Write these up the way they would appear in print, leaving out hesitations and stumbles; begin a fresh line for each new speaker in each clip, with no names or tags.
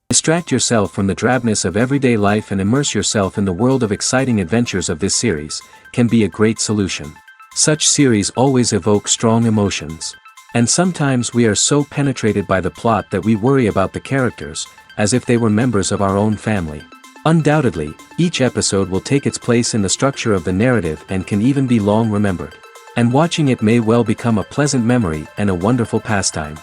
Distract yourself from the drabness of everyday life and immerse yourself in the world of exciting adventures of this series, can be a great solution. Such series always evoke strong emotions. And sometimes we are so penetrated by the plot that we worry about the characters, as if they were members of our own family. Undoubtedly, each episode will take its place in the structure of the narrative and can even be long remembered. And watching it may well become a pleasant memory and a wonderful pastime.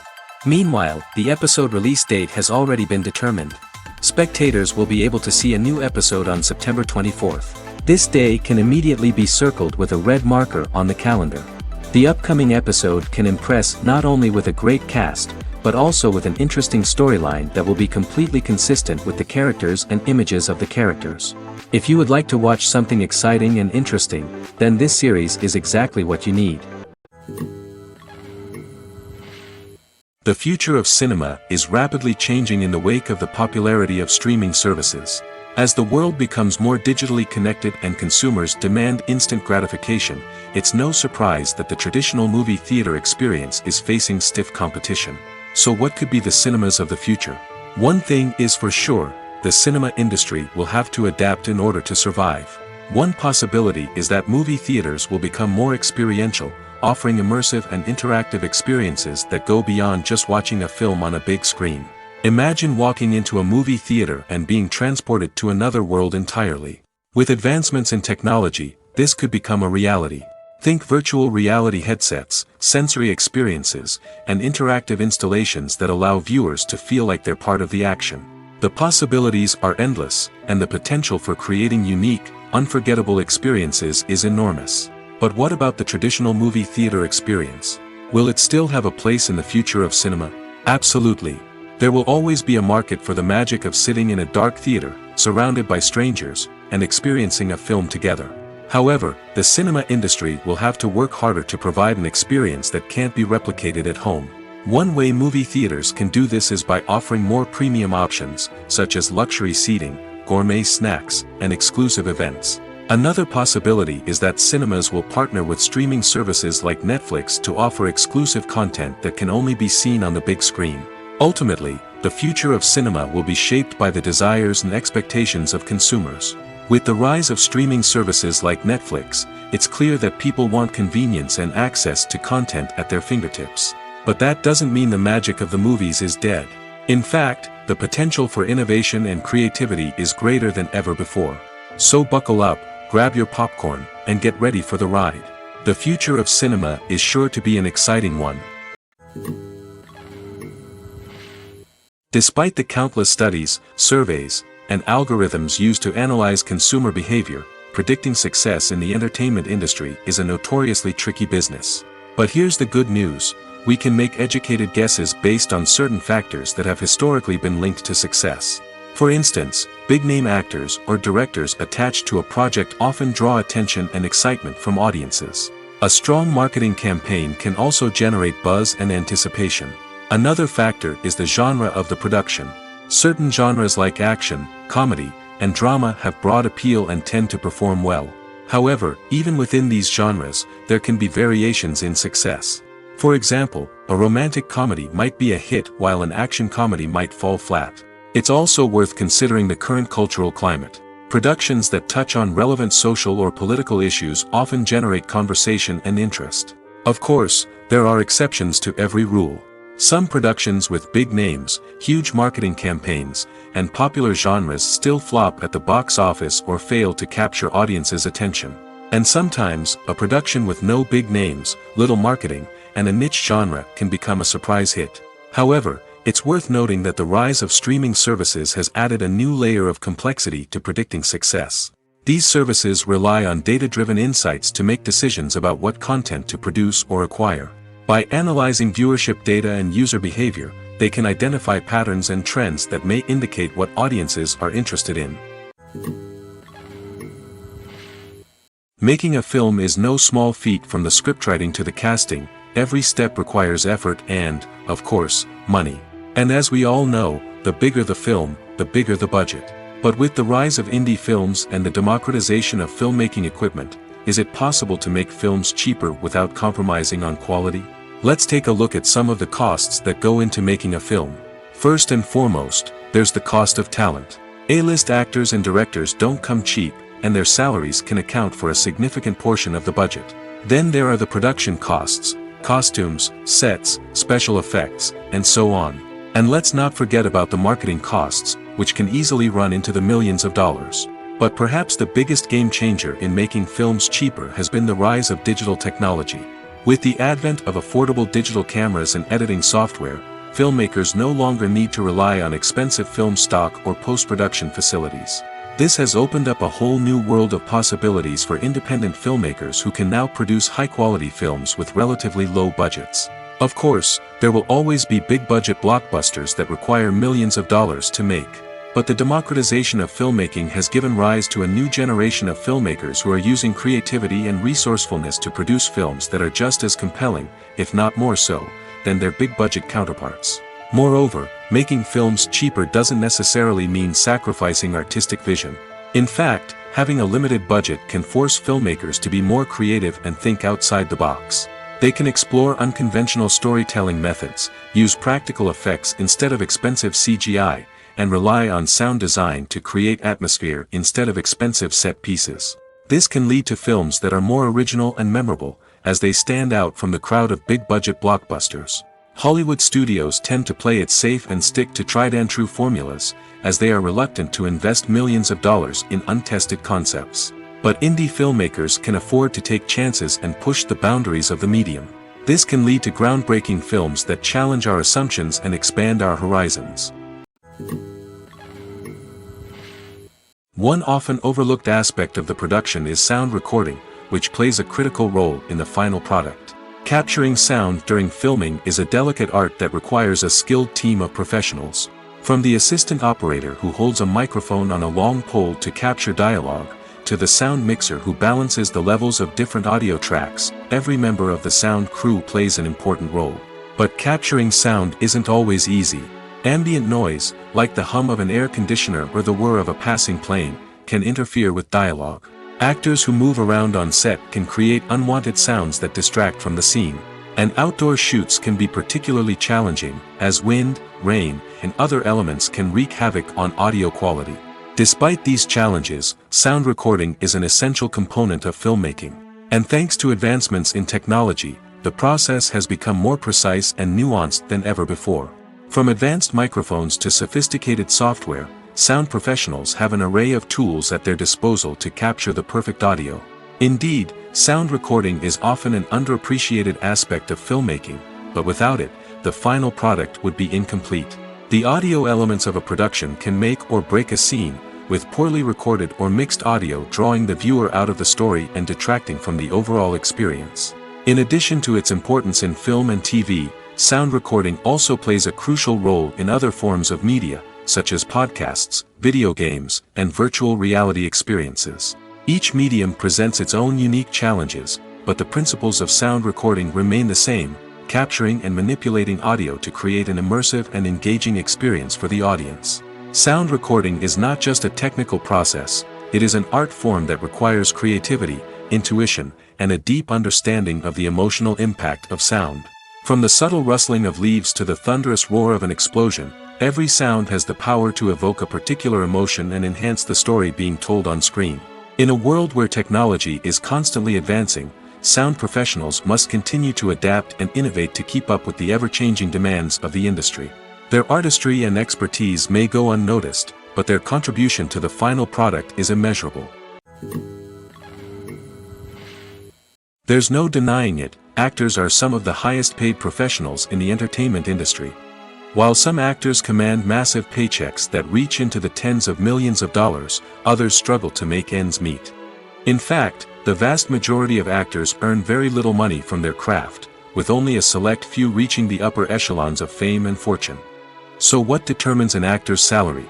Meanwhile, the episode release date has already been determined. Spectators will be able to see a new episode on September 24th. This day can immediately be circled with a red marker on the calendar. The upcoming episode can impress not only with a great cast, but also with an interesting storyline that will be completely consistent with the characters and images of the characters. If you would like to watch something exciting and interesting, then this series is exactly what you need. The future of cinema is rapidly changing in the wake of the popularity of streaming services. As the world becomes more digitally connected and consumers demand instant gratification, it's no surprise that the traditional movie theater experience is facing stiff competition. So what could be the cinemas of the future? One thing is for sure, the cinema industry will have to adapt in order to survive. One possibility is that movie theaters will become more experiential, offering immersive and interactive experiences that go beyond just watching a film on a big screen. Imagine walking into a movie theater and being transported to another world entirely. With advancements in technology, this could become a reality. Think virtual reality headsets, sensory experiences, and interactive installations that allow viewers to feel like they're part of the action. The possibilities are endless, and the potential for creating unique, unforgettable experiences is enormous. But what about the traditional movie theater experience? Will it still have a place in the future of cinema? Absolutely. There will always be a market for the magic of sitting in a dark theater, surrounded by strangers, and experiencing a film together. However, the cinema industry will have to work harder to provide an experience that can't be replicated at home. One way movie theaters can do this is by offering more premium options, such as luxury seating, gourmet snacks, and exclusive events. Another possibility is that cinemas will partner with streaming services like Netflix to offer exclusive content that can only be seen on the big screen. Ultimately, the future of cinema will be shaped by the desires and expectations of consumers. With the rise of streaming services like Netflix, it's clear that people want convenience and access to content at their fingertips. But that doesn't mean the magic of the movies is dead. In fact, the potential for innovation and creativity is greater than ever before. So buckle up, grab your popcorn, and get ready for the ride. The future of cinema is sure to be an exciting one. Despite the countless studies, surveys, and algorithms used to analyze consumer behavior, predicting success in the entertainment industry is a notoriously tricky business. But here's the good news: we can make educated guesses based on certain factors that have historically been linked to success. For instance, big-name actors or directors attached to a project often draw attention and excitement from audiences. A strong marketing campaign can also generate buzz and anticipation. Another factor is the genre of the production. Certain genres like action, comedy, and drama have broad appeal and tend to perform well. However, even within these genres, there can be variations in success. For example, a romantic comedy might be a hit while an action comedy might fall flat. It's also worth considering the current cultural climate. Productions that touch on relevant social or political issues often generate conversation and interest. Of course, there are exceptions to every rule. Some productions with big names, huge marketing campaigns, and popular genres still flop at the box office or fail to capture audiences' attention. And sometimes, a production with no big names, little marketing, and a niche genre can become a surprise hit. However, it's worth noting that the rise of streaming services has added a new layer of complexity to predicting success. These services rely on data-driven insights to make decisions about what content to produce or acquire. By analyzing viewership data and user behavior, they can identify patterns and trends that may indicate what audiences are interested in. Making a film is no small feat. From the scriptwriting to the casting, every step requires effort and, of course, money. And as we all know, the bigger the film, the bigger the budget. But with the rise of indie films and the democratization of filmmaking equipment, is it possible to make films cheaper without compromising on quality? Let's take a look at some of the costs that go into making a film. First and foremost, there's the cost of talent. A-list actors and directors don't come cheap, and their salaries can account for a significant portion of the budget. Then there are the production costs, costumes, sets, special effects, and so on. And let's not forget about the marketing costs, which can easily run into the millions of dollars. But perhaps the biggest game changer in making films cheaper has been the rise of digital technology. With the advent of affordable digital cameras and editing software, filmmakers no longer need to rely on expensive film stock or post-production facilities. This has opened up a whole new world of possibilities for independent filmmakers who can now produce high-quality films with relatively low budgets. Of course, there will always be big-budget blockbusters that require millions of dollars to make. But the democratization of filmmaking has given rise to a new generation of filmmakers who are using creativity and resourcefulness to produce films that are just as compelling, if not more so, than their big-budget counterparts. Moreover, making films cheaper doesn't necessarily mean sacrificing artistic vision. In fact, having a limited budget can force filmmakers to be more creative and think outside the box. They can explore unconventional storytelling methods, use practical effects instead of expensive CGI, and rely on sound design to create atmosphere instead of expensive set pieces. This can lead to films that are more original and memorable, as they stand out from the crowd of big-budget blockbusters. Hollywood studios tend to play it safe and stick to tried-and-true formulas, as they are reluctant to invest millions of dollars in untested concepts. But indie filmmakers can afford to take chances and push the boundaries of the medium. This can lead to groundbreaking films that challenge our assumptions and expand our horizons. One often overlooked aspect of the production is sound recording, which plays a critical role in the final product. Capturing sound during filming is a delicate art that requires a skilled team of professionals. From the assistant operator who holds a microphone on a long pole to capture dialogue, to the sound mixer who balances the levels of different audio tracks, every member of the sound crew plays an important role. But capturing sound isn't always easy. Ambient noise, like the hum of an air conditioner or the whir of a passing plane, can interfere with dialogue. Actors who move around on set can create unwanted sounds that distract from the scene. And outdoor shoots can be particularly challenging, as wind, rain, and other elements can wreak havoc on audio quality. Despite these challenges, sound recording is an essential component of filmmaking. And thanks to advancements in technology, the process has become more precise and nuanced than ever before. From advanced microphones to sophisticated software, sound professionals have an array of tools at their disposal to capture the perfect audio. Indeed, sound recording is often an underappreciated aspect of filmmaking, but without it, the final product would be incomplete. The audio elements of a production can make or break a scene, with poorly recorded or mixed audio drawing the viewer out of the story and detracting from the overall experience. In addition to its importance in film and TV, sound recording also plays a crucial role in other forms of media, such as podcasts, video games, and virtual reality experiences. Each medium presents its own unique challenges, but the principles of sound recording remain the same: capturing and manipulating audio to create an immersive and engaging experience for the audience. Sound recording is not just a technical process, it is an art form that requires creativity, intuition, and a deep understanding of the emotional impact of sound. From the subtle rustling of leaves to the thunderous roar of an explosion, every sound has the power to evoke a particular emotion and enhance the story being told on screen. In a world where technology is constantly advancing, sound professionals must continue to adapt and innovate to keep up with the ever-changing demands of the industry. Their artistry and expertise may go unnoticed, but their contribution to the final product is immeasurable. There's no denying it, actors are some of the highest-paid professionals in the entertainment industry. While some actors command massive paychecks that reach into the tens of millions of dollars, others struggle to make ends meet. In fact, the vast majority of actors earn very little money from their craft, with only a select few reaching the upper echelons of fame and fortune. So what determines an actor's salary?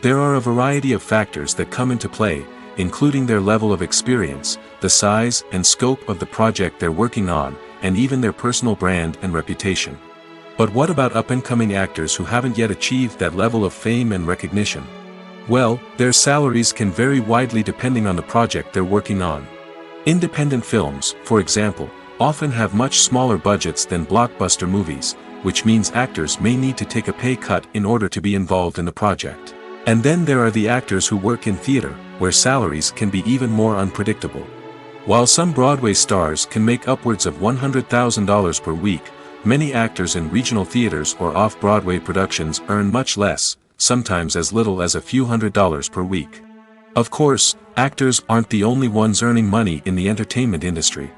There are a variety of factors that come into play, including their level of experience, the size and scope of the project they're working on, and even their personal brand and reputation. But what about up-and-coming actors who haven't yet achieved that level of fame and recognition? Well, their salaries can vary widely depending on the project they're working on. Independent films, for example, often have much smaller budgets than blockbuster movies, which means actors may need to take a pay cut in order to be involved in the project. And then there are the actors who work in theater, where salaries can be even more unpredictable. While some Broadway stars can make upwards of $100,000 per week, many actors in regional theaters or off-Broadway productions earn much less, sometimes as little as a few $100s per week. Of course, actors aren't the only ones earning money in the entertainment industry.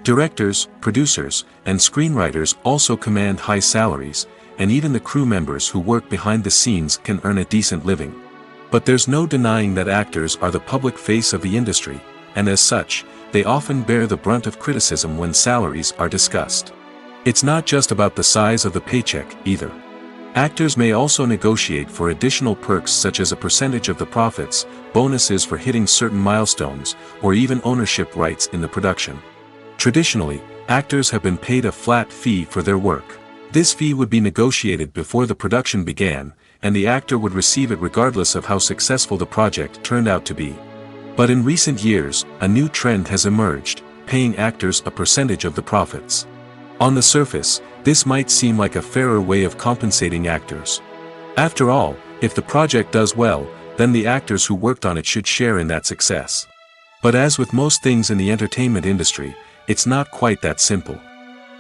Directors, producers, and screenwriters also command high salaries, and even the crew members who work behind the scenes can earn a decent living. But there's no denying that actors are the public face of the industry, and as such, they often bear the brunt of criticism when salaries are discussed. It's not just about the size of the paycheck, either. Actors may also negotiate for additional perks such as a percentage of the profits, bonuses for hitting certain milestones, or even ownership rights in the production. Traditionally, actors have been paid a flat fee for their work. This fee would be negotiated before the production began, and the actor would receive it regardless of how successful the project turned out to be. But in recent years, a new trend has emerged, paying actors a percentage of the profits. On the surface, this might seem like a fairer way of compensating actors. After all, if the project does well, then the actors who worked on it should share in that success. But as with most things in the entertainment industry, it's not quite that simple.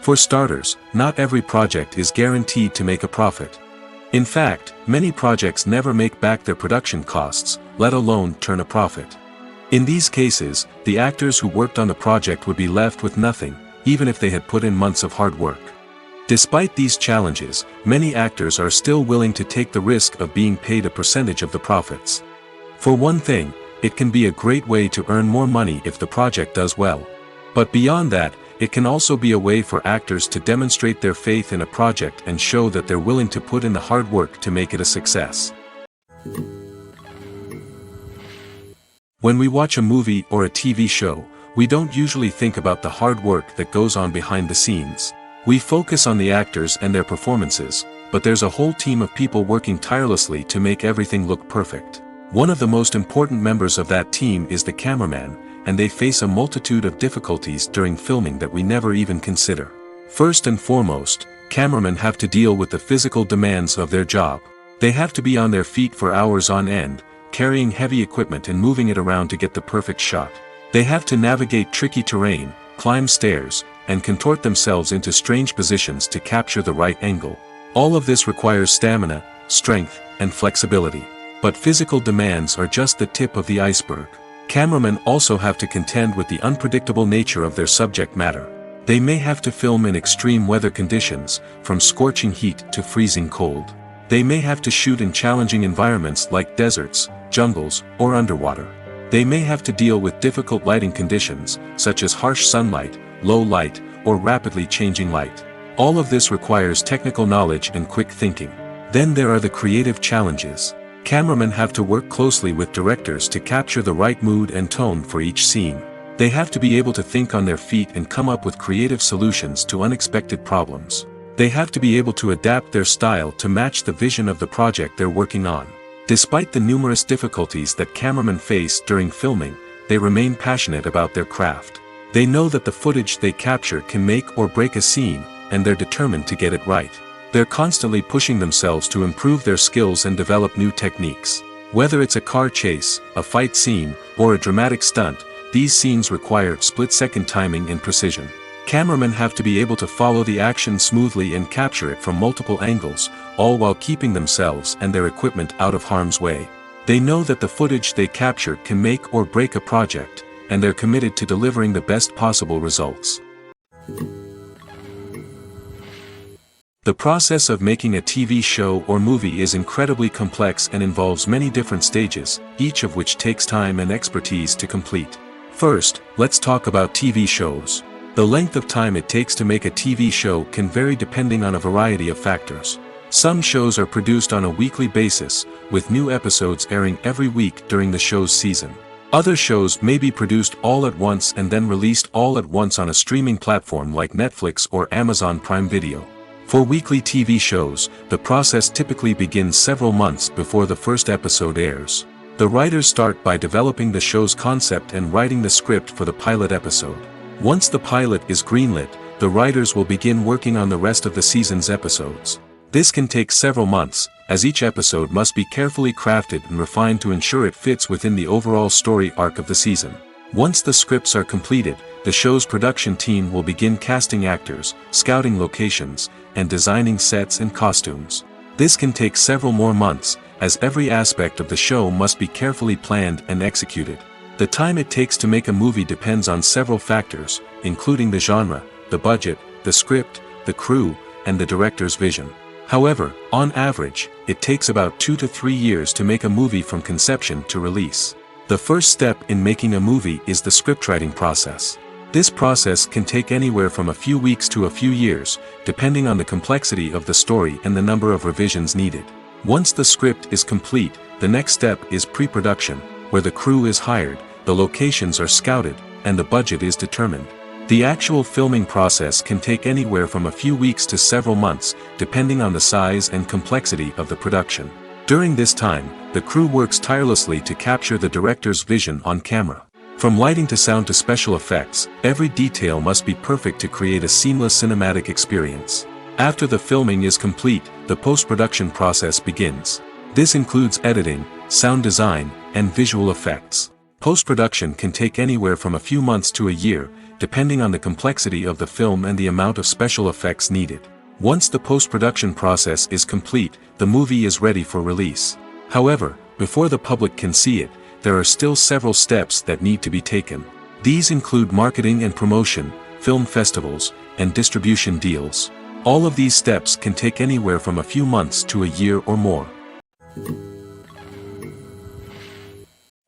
For starters, not every project is guaranteed to make a profit. In fact, many projects never make back their production costs, let alone turn a profit. In these cases, the actors who worked on the project would be left with nothing, even if they had put in months of hard work. Despite these challenges, many actors are still willing to take the risk of being paid a percentage of the profits. For one thing, it can be a great way to earn more money if the project does well. But beyond that, it can also be a way for actors to demonstrate their faith in a project and show that they're willing to put in the hard work to make it a success. When we watch a movie or a TV show, we don't usually think about the hard work that goes on behind the scenes. We focus on the actors and their performances, but there's a whole team of people working tirelessly to make everything look perfect. One of the most important members of that team is the cameraman, and they face a multitude of difficulties during filming that we never even consider. First and foremost, cameramen have to deal with the physical demands of their job. They have to be on their feet for hours on end, carrying heavy equipment and moving it around to get the perfect shot. They have to navigate tricky terrain, climb stairs, and contort themselves into strange positions to capture the right angle. All of this requires stamina, strength, and flexibility. But physical demands are just the tip of the iceberg. Cameramen also have to contend with the unpredictable nature of their subject matter. They may have to film in extreme weather conditions, from scorching heat to freezing cold. They may have to shoot in challenging environments like deserts, jungles, or underwater. They may have to deal with difficult lighting conditions, such as harsh sunlight, low light, or rapidly changing light. All of this requires technical knowledge and quick thinking. Then there are the creative challenges. Cameramen have to work closely with directors to capture the right mood and tone for each scene. They have to be able to think on their feet and come up with creative solutions to unexpected problems. They have to be able to adapt their style to match the vision of the project they're working on. Despite the numerous difficulties that cameramen face during filming, they remain passionate about their craft. They know that the footage they capture can make or break a scene, and they're determined to get it right. They're constantly pushing themselves to improve their skills and develop new techniques. Whether it's a car chase, a fight scene, or a dramatic stunt, these scenes require split-second timing and precision. Cameramen have to be able to follow the action smoothly and capture it from multiple angles, all while keeping themselves and their equipment out of harm's way. They know that the footage they capture can make or break a project, and they're committed to delivering the best possible results. The process of making a TV show or movie is incredibly complex and involves many different stages, each of which takes time and expertise to complete. First, let's talk about TV shows. The length of time it takes to make a TV show can vary depending on a variety of factors. Some shows are produced on a weekly basis, with new episodes airing every week during the show's season. Other shows may be produced all at once and then released all at once on a streaming platform like Netflix or Amazon Prime Video. For weekly TV shows, the process typically begins several months before the first episode airs. The writers start by developing the show's concept and writing the script for the pilot episode. Once the pilot is greenlit, the writers will begin working on the rest of the season's episodes. This can take several months, as each episode must be carefully crafted and refined to ensure it fits within the overall story arc of the season. Once the scripts are completed, the show's production team will begin casting actors, scouting locations, and designing sets and costumes. This can take several more months, as every aspect of the show must be carefully planned and executed. The time it takes to make a movie depends on several factors, including the genre, the budget, the script, the crew, and the director's vision. However, on average, it takes about 2 to 3 years to make a movie from conception to release. The first step in making a movie is the scriptwriting process. This process can take anywhere from a few weeks to a few years, depending on the complexity of the story and the number of revisions needed. Once the script is complete, the next step is pre-production, where the crew is hired, the locations are scouted, and the budget is determined. The actual filming process can take anywhere from a few weeks to several months, depending on the size and complexity of the production. During this time, the crew works tirelessly to capture the director's vision on camera. From lighting to sound to special effects, every detail must be perfect to create a seamless cinematic experience. After the filming is complete, the post-production process begins. This includes editing, sound design, and visual effects. Post-production can take anywhere from a few months to a year, depending on the complexity of the film and the amount of special effects needed. Once the post-production process is complete, the movie is ready for release. However, before the public can see it, there are still several steps that need to be taken. These include marketing and promotion, film festivals, and distribution deals. All of these steps can take anywhere from a few months to a year or more.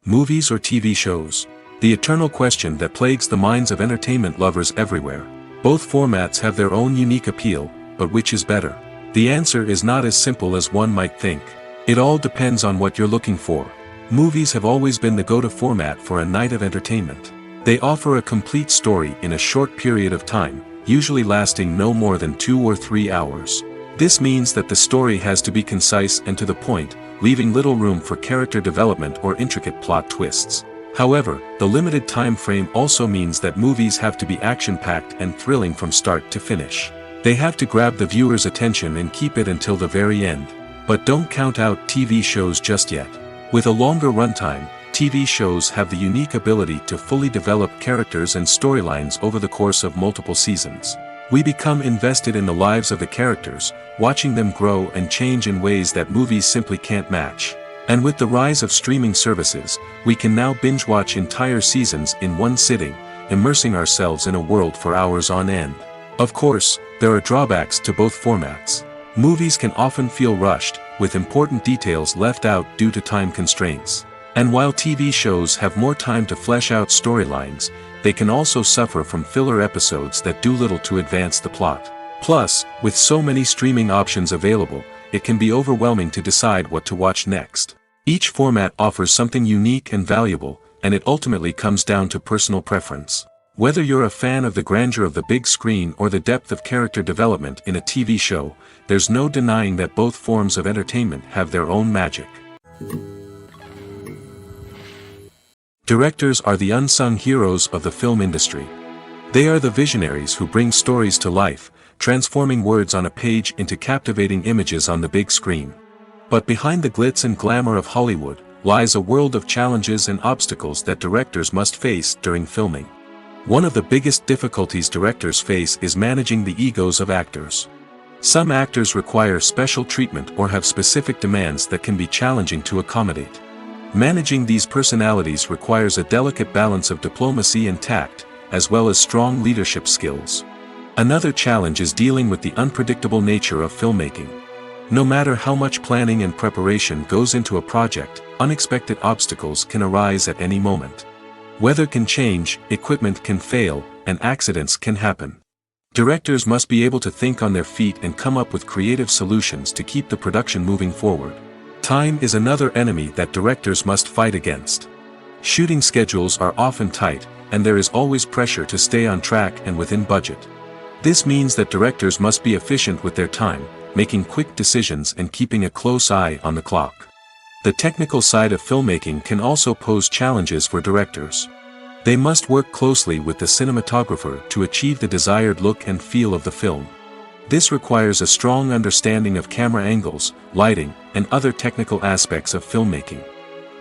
Movies or TV shows? The eternal question that plagues the minds of entertainment lovers everywhere. Both formats have their own unique appeal, but which is better? The answer is not as simple as one might think. It all depends on what you're looking for. Movies have always been the go-to format for a night of entertainment. They offer a complete story in a short period of time, usually lasting no more than 2 or 3 hours. This means that the story has to be concise and to the point, leaving little room for character development or intricate plot twists. However, the limited time frame also means that movies have to be action-packed and thrilling from start to finish. They have to grab the viewer's attention and keep it until the very end. But don't count out TV shows just yet. With a longer runtime, TV shows have the unique ability to fully develop characters and storylines over the course of multiple seasons. We become invested in the lives of the characters, watching them grow and change in ways that movies simply can't match. And with the rise of streaming services, we can now binge-watch entire seasons in one sitting, immersing ourselves in a world for hours on end. Of course, there are drawbacks to both formats. Movies can often feel rushed, with important details left out due to time constraints. And while TV shows have more time to flesh out storylines, they can also suffer from filler episodes that do little to advance the plot. Plus, with so many streaming options available, it can be overwhelming to decide what to watch next. Each format offers something unique and valuable, and it ultimately comes down to personal preference. Whether you're a fan of the grandeur of the big screen or the depth of character development in a TV show, there's no denying that both forms of entertainment have their own magic. Directors are the unsung heroes of the film industry. They are the visionaries who bring stories to life, transforming words on a page into captivating images on the big screen. But behind the glitz and glamour of Hollywood, lies a world of challenges and obstacles that directors must face during filming. One of the biggest difficulties directors face is managing the egos of actors. Some actors require special treatment or have specific demands that can be challenging to accommodate. Managing these personalities requires a delicate balance of diplomacy and tact, as well as strong leadership skills. Another challenge is dealing with the unpredictable nature of filmmaking. No matter how much planning and preparation goes into a project, unexpected obstacles can arise at any moment. Weather can change, equipment can fail, and accidents can happen. Directors must be able to think on their feet and come up with creative solutions to keep the production moving forward. Time is another enemy that directors must fight against. Shooting schedules are often tight, and there is always pressure to stay on track and within budget. This means that directors must be efficient with their time, making quick decisions and keeping a close eye on the clock. The technical side of filmmaking can also pose challenges for directors. They must work closely with the cinematographer to achieve the desired look and feel of the film. This requires a strong understanding of camera angles, lighting, and other technical aspects of filmmaking.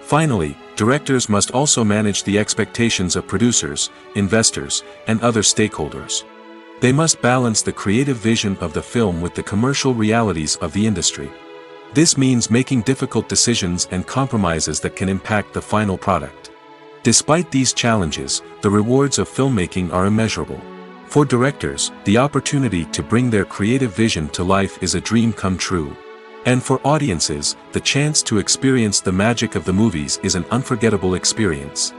Finally, directors must also manage the expectations of producers, investors, and other stakeholders. They must balance the creative vision of the film with the commercial realities of the industry. This means making difficult decisions and compromises that can impact the final product. Despite these challenges, the rewards of filmmaking are immeasurable. For directors, the opportunity to bring their creative vision to life is a dream come true. And for audiences, the chance to experience the magic of the movies is an unforgettable experience.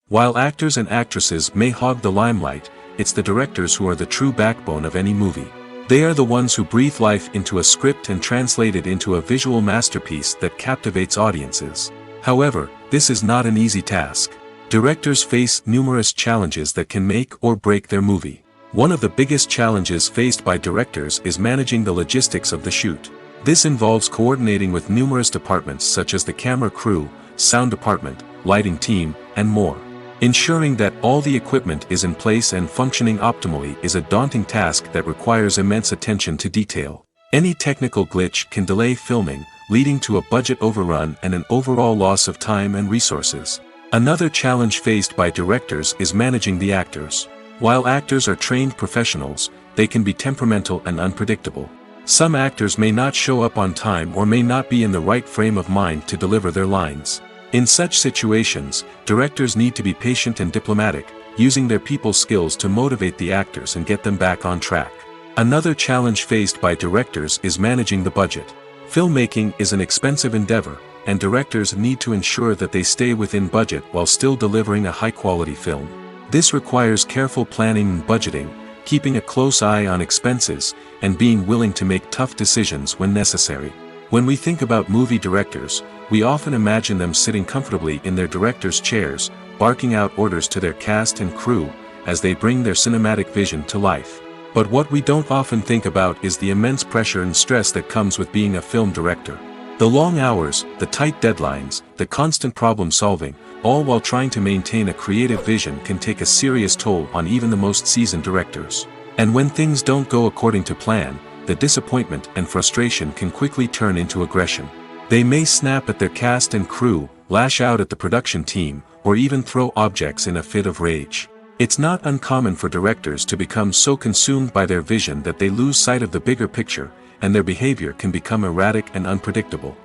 While actors and actresses may hog the limelight, it's the directors who are the true backbone of any movie. They are the ones who breathe life into a script and translate it into a visual masterpiece that captivates audiences. However, this is not an easy task. Directors face numerous challenges that can make or break their movie. One of the biggest challenges faced by directors is managing the logistics of the shoot. This involves coordinating with numerous departments such as the camera crew, sound department, lighting team, and more. Ensuring that all the equipment is in place and functioning optimally is a daunting task that requires immense attention to detail. Any technical glitch can delay filming, leading to a budget overrun and an overall loss of time and resources. Another challenge faced by directors is managing the actors. While actors are trained professionals, they can be temperamental and unpredictable. Some actors may not show up on time or may not be in the right frame of mind to deliver their lines. In such situations, directors need to be patient and diplomatic, using their people skills to motivate the actors and get them back on track. Another challenge faced by directors is managing the budget. Filmmaking is an expensive endeavor, and directors need to ensure that they stay within budget while still delivering a high-quality film. This requires careful planning and budgeting, keeping a close eye on expenses, and being willing to make tough decisions when necessary. When we think about movie directors, we often imagine them sitting comfortably in their director's chairs, barking out orders to their cast and crew, as they bring their cinematic vision to life. But what we don't often think about is the immense pressure and stress that comes with being a film director. The long hours, the tight deadlines, the constant problem solving, all while trying to maintain a creative vision can take a serious toll on even the most seasoned directors. And when things don't go according to plan, the disappointment and frustration can quickly turn into aggression. They may snap at their cast and crew, lash out at the production team, or even throw objects in a fit of rage. It's not uncommon for directors to become so consumed by their vision that they lose sight of the bigger picture, and their behavior can become erratic and unpredictable.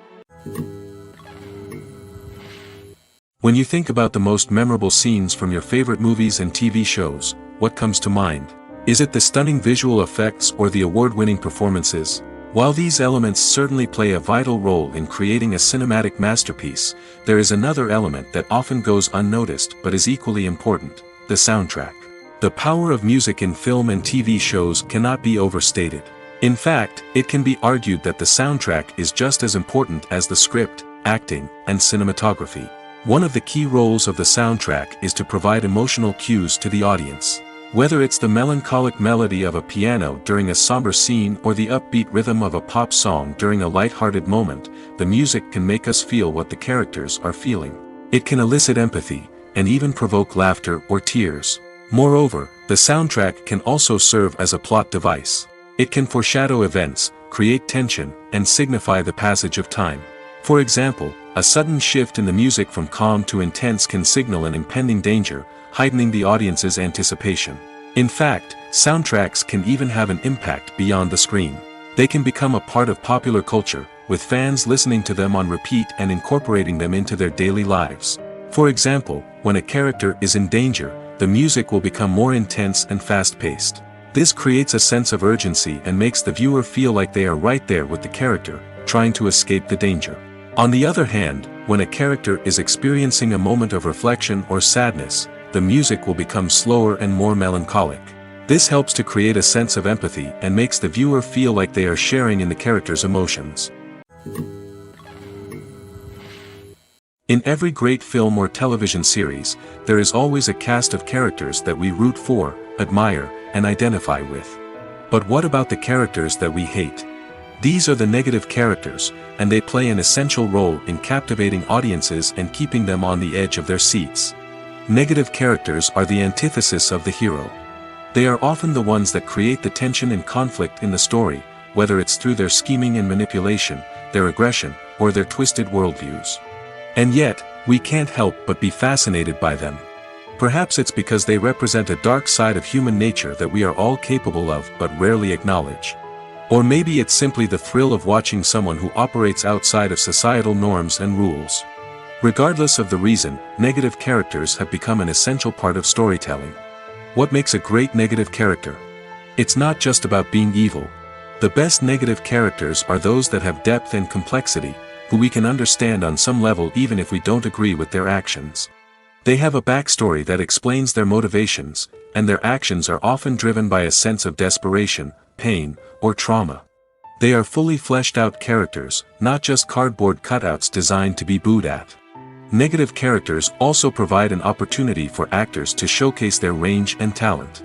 When you think about the most memorable scenes from your favorite movies and TV shows, what comes to mind? Is it the stunning visual effects or the award-winning performances? While these elements certainly play a vital role in creating a cinematic masterpiece, there is another element that often goes unnoticed but is equally important: the soundtrack. The power of music in film and TV shows cannot be overstated. In fact, it can be argued that the soundtrack is just as important as the script, acting, and cinematography. One of the key roles of the soundtrack is to provide emotional cues to the audience. Whether it's the melancholic melody of a piano during a somber scene or the upbeat rhythm of a pop song during a light-hearted moment, the music can make us feel what the characters are feeling. It can elicit empathy, and even provoke laughter or tears. Moreover, the soundtrack can also serve as a plot device. It can foreshadow events, create tension, and signify the passage of time. For example, a sudden shift in the music from calm to intense can signal an impending danger, heightening the audience's anticipation. In fact, soundtracks can even have an impact beyond the screen. They can become a part of popular culture, with fans listening to them on repeat and incorporating them into their daily lives. For example, when a character is in danger, the music will become more intense and fast-paced. This creates a sense of urgency and makes the viewer feel like they are right there with the character, trying to escape the danger. On the other hand, when a character is experiencing a moment of reflection or sadness, the music will become slower and more melancholic. This helps to create a sense of empathy and makes the viewer feel like they are sharing in the character's emotions. In every great film or television series, there is always a cast of characters that we root for, admire, and identify with. But what about the characters that we hate? These are the negative characters, and they play an essential role in captivating audiences and keeping them on the edge of their seats. Negative characters are the antithesis of the hero. They are often the ones that create the tension and conflict in the story, whether it's through their scheming and manipulation, their aggression, or their twisted worldviews. And yet, we can't help but be fascinated by them. Perhaps it's because they represent a dark side of human nature that we are all capable of but rarely acknowledge. Or maybe it's simply the thrill of watching someone who operates outside of societal norms and rules. Regardless of the reason, negative characters have become an essential part of storytelling. What makes a great negative character? It's not just about being evil. The best negative characters are those that have depth and complexity, who we can understand on some level even if we don't agree with their actions. They have a backstory that explains their motivations, and their actions are often driven by a sense of desperation, pain, or trauma. They are fully fleshed out characters, not just cardboard cutouts designed to be booed at. Negative characters also provide an opportunity for actors to showcase their range and talent.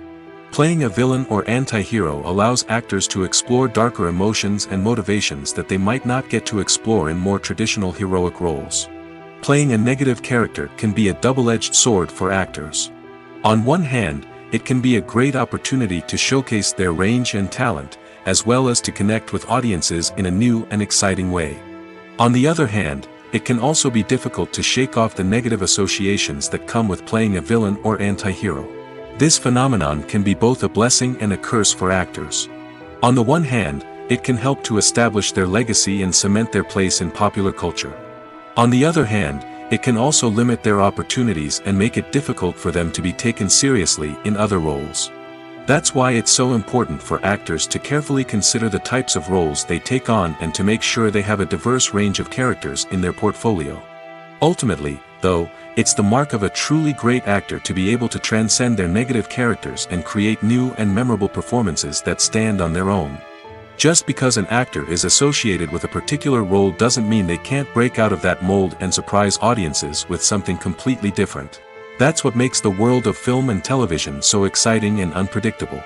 Playing a villain or anti-hero allows actors to explore darker emotions and motivations that they might not get to explore in more traditional heroic roles. Playing a negative character can be a double-edged sword for actors. On one hand, it can be a great opportunity to showcase their range and talent, as well as to connect with audiences in a new and exciting way. On the other hand, it can also be difficult to shake off the negative associations that come with playing a villain or anti-hero. This phenomenon can be both a blessing and a curse for actors. On the one hand, it can help to establish their legacy and cement their place in popular culture. On the other hand, it can also limit their opportunities and make it difficult for them to be taken seriously in other roles. That's why it's so important for actors to carefully consider the types of roles they take on and to make sure they have a diverse range of characters in their portfolio. Ultimately, though, it's the mark of a truly great actor to be able to transcend their negative characters and create new and memorable performances that stand on their own. Just because an actor is associated with a particular role doesn't mean they can't break out of that mold and surprise audiences with something completely different. That's what makes the world of film and television so exciting and unpredictable.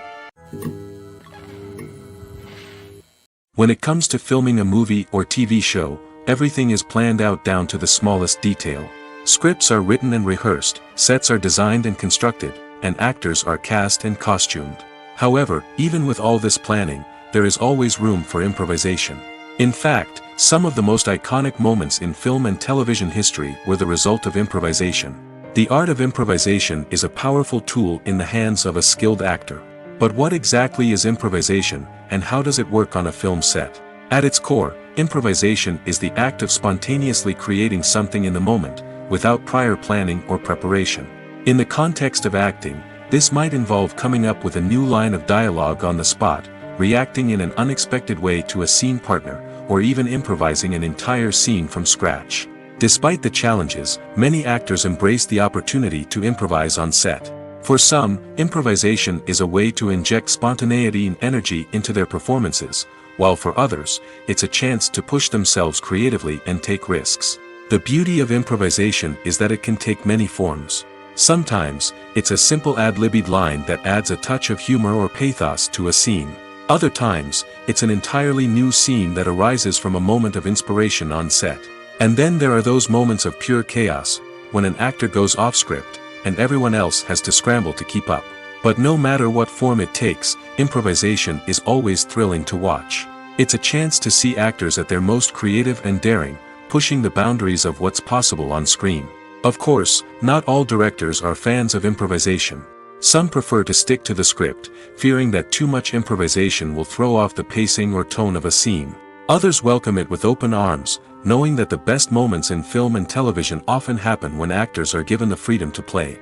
When it comes to filming a movie or TV show, everything is planned out down to the smallest detail. Scripts are written and rehearsed, sets are designed and constructed, and actors are cast and costumed. However, even with all this planning, there is always room for improvisation. In fact, some of the most iconic moments in film and television history were the result of improvisation. The art of improvisation is a powerful tool in the hands of a skilled actor. But what exactly is improvisation, and how does it work on a film set? At its core, improvisation is the act of spontaneously creating something in the moment, without prior planning or preparation. In the context of acting, this might involve coming up with a new line of dialogue on the spot, reacting in an unexpected way to a scene partner, or even improvising an entire scene from scratch. Despite the challenges, many actors embrace the opportunity to improvise on set. For some, improvisation is a way to inject spontaneity and energy into their performances, while for others, it's a chance to push themselves creatively and take risks. The beauty of improvisation is that it can take many forms. Sometimes, it's a simple ad-libbed line that adds a touch of humor or pathos to a scene. Other times, it's an entirely new scene that arises from a moment of inspiration on set. And then there are those moments of pure chaos, when an actor goes off script, and everyone else has to scramble to keep up. But no matter what form it takes, improvisation is always thrilling to watch. It's a chance to see actors at their most creative and daring, pushing the boundaries of what's possible on screen. Of course, not all directors are fans of improvisation. Some prefer to stick to the script, fearing that too much improvisation will throw off the pacing or tone of a scene. Others welcome it with open arms, knowing that the best moments in film and television often happen when actors are given the freedom to play.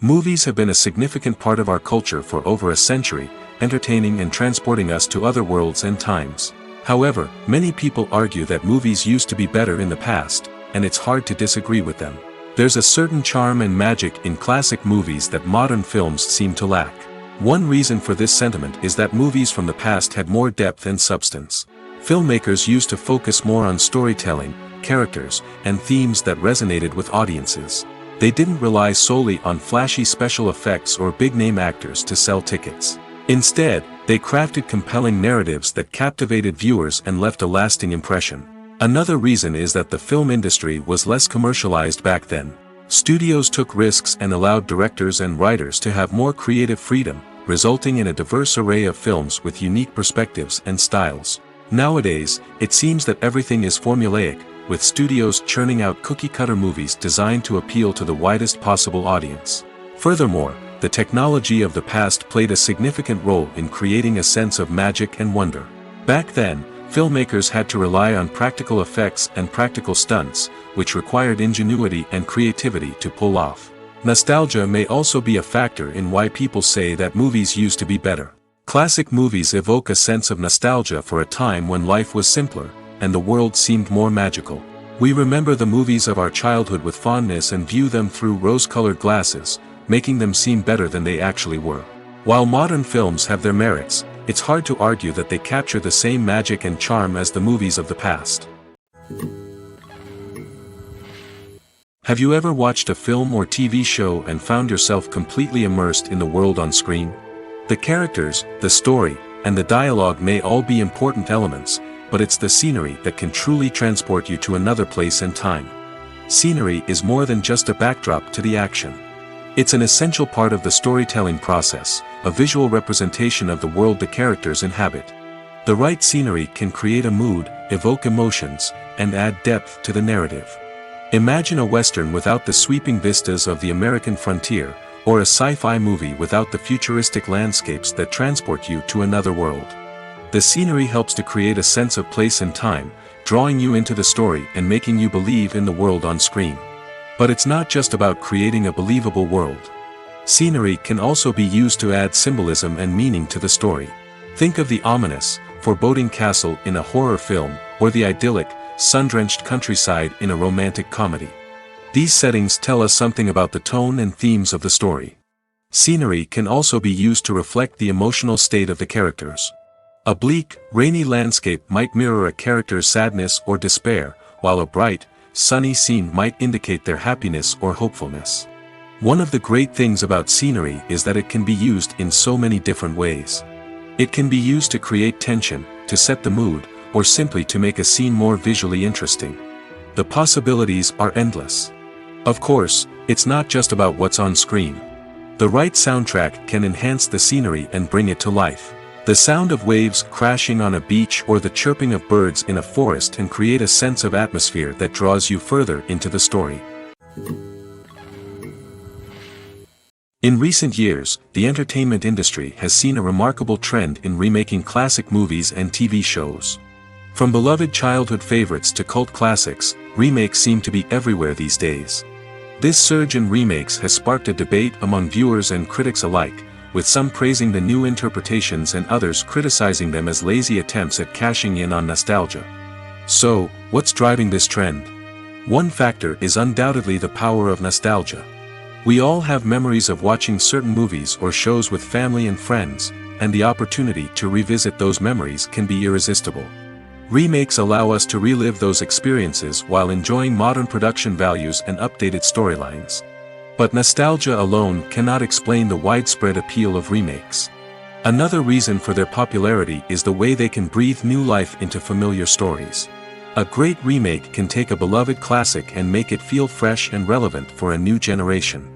Movies have been a significant part of our culture for over a century, entertaining and transporting us to other worlds and times. However, many people argue that movies used to be better in the past, and it's hard to disagree with them. There's a certain charm and magic in classic movies that modern films seem to lack. One reason for this sentiment is that movies from the past had more depth and substance. Filmmakers used to focus more on storytelling, characters, and themes that resonated with audiences. They didn't rely solely on flashy special effects or big-name actors to sell tickets. Instead, they crafted compelling narratives that captivated viewers and left a lasting impression. Another reason is that the film industry was less commercialized back then. Studios took risks and allowed directors and writers to have more creative freedom, resulting in a diverse array of films with unique perspectives and styles. Nowadays, it seems that everything is formulaic, with studios churning out cookie-cutter movies designed to appeal to the widest possible audience. Furthermore, the technology of the past played a significant role in creating a sense of magic and wonder. Back then, filmmakers had to rely on practical effects and practical stunts, which required ingenuity and creativity to pull off. Nostalgia may also be a factor in why people say that movies used to be better. Classic movies evoke a sense of nostalgia for a time when life was simpler, and the world seemed more magical. We remember the movies of our childhood with fondness and view them through rose-colored glasses, making them seem better than they actually were. While modern films have their merits, it's hard to argue that they capture the same magic and charm as the movies of the past. Have you ever watched a film or TV show and found yourself completely immersed in the world on screen? The characters, the story, and the dialogue may all be important elements, but it's the scenery that can truly transport you to another place and time. Scenery is more than just a backdrop to the action. It's an essential part of the storytelling process, a visual representation of the world the characters inhabit. The right scenery can create a mood, evoke emotions, and add depth to the narrative. Imagine a Western without the sweeping vistas of the American frontier, or a sci-fi movie without the futuristic landscapes that transport you to another world. The scenery helps to create a sense of place and time, drawing you into the story and making you believe in the world on screen. But it's not just about creating a believable world. Scenery can also be used to add symbolism and meaning to the story. Think of the ominous, foreboding castle in a horror film, or the idyllic, sun-drenched countryside in a romantic comedy. These settings tell us something about the tone and themes of the story. Scenery can also be used to reflect the emotional state of the characters. A bleak, rainy landscape might mirror a character's sadness or despair, while a bright, sunny scene might indicate their happiness or hopefulness. One of the great things about scenery is that it can be used in so many different ways. It can be used to create tension, to set the mood, or simply to make a scene more visually interesting. The possibilities are endless. Of course, it's not just about what's on screen. The right soundtrack can enhance the scenery and bring it to life. The sound of waves crashing on a beach or the chirping of birds in a forest can create a sense of atmosphere that draws you further into the story. In recent years, the entertainment industry has seen a remarkable trend in remaking classic movies and TV shows. From beloved childhood favorites to cult classics, remakes seem to be everywhere these days. This surge in remakes has sparked a debate among viewers and critics alike, with some praising the new interpretations and others criticizing them as lazy attempts at cashing in on nostalgia. So, what's driving this trend? One factor is undoubtedly the power of nostalgia. We all have memories of watching certain movies or shows with family and friends, and the opportunity to revisit those memories can be irresistible. Remakes allow us to relive those experiences while enjoying modern production values and updated storylines. But nostalgia alone cannot explain the widespread appeal of remakes. Another reason for their popularity is the way they can breathe new life into familiar stories. A great remake can take a beloved classic and make it feel fresh and relevant for a new generation.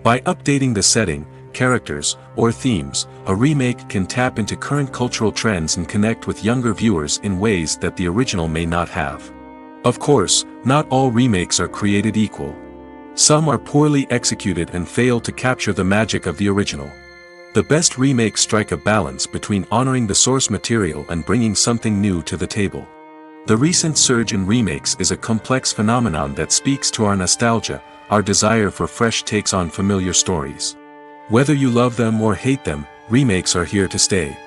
By updating the setting, characters, or themes, a remake can tap into current cultural trends and connect with younger viewers in ways that the original may not have. Of course, not all remakes are created equal. Some are poorly executed and fail to capture the magic of the original. The best remakes strike a balance between honoring the source material and bringing something new to the table. The recent surge in remakes is a complex phenomenon that speaks to our nostalgia, our desire for fresh takes on familiar stories. Whether you love them or hate them, remakes are here to stay.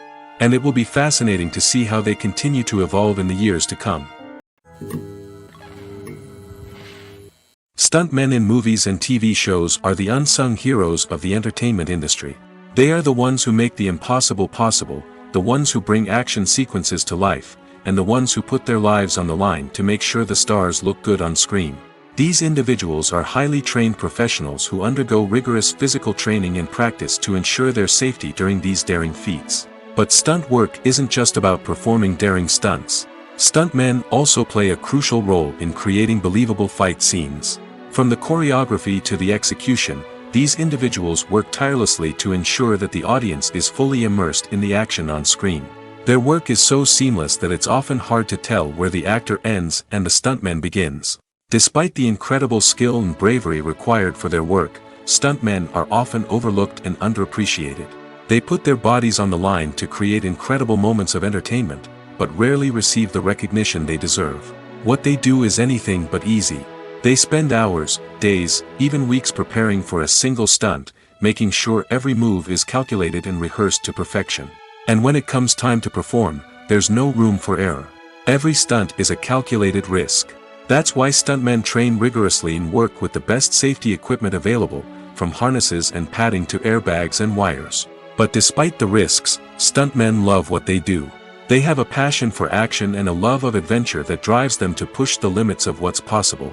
And it will be fascinating to see how they continue to evolve in the years to come. Stuntmen in movies and TV shows are the unsung heroes of the entertainment industry. They are the ones who make the impossible possible, the ones who bring action sequences to life, and the ones who put their lives on the line to make sure the stars look good on screen. These individuals are highly trained professionals who undergo rigorous physical training and practice to ensure their safety during these daring feats. But stunt work isn't just about performing daring stunts. Stuntmen also play a crucial role in creating believable fight scenes. From the choreography to the execution, these individuals work tirelessly to ensure that the audience is fully immersed in the action on screen. Their work is so seamless that it's often hard to tell where the actor ends and the stuntman begins. Despite the incredible skill and bravery required for their work, stuntmen are often overlooked and underappreciated. They put their bodies on the line to create incredible moments of entertainment, but rarely receive the recognition they deserve. What they do is anything but easy. They spend hours, days, even weeks preparing for a single stunt, making sure every move is calculated and rehearsed to perfection. And when it comes time to perform, there's no room for error. Every stunt is a calculated risk. That's why stuntmen train rigorously and work with the best safety equipment available, from harnesses and padding to airbags and wires. But despite the risks, stuntmen love what they do. They have a passion for action and a love of adventure that drives them to push the limits of what's possible.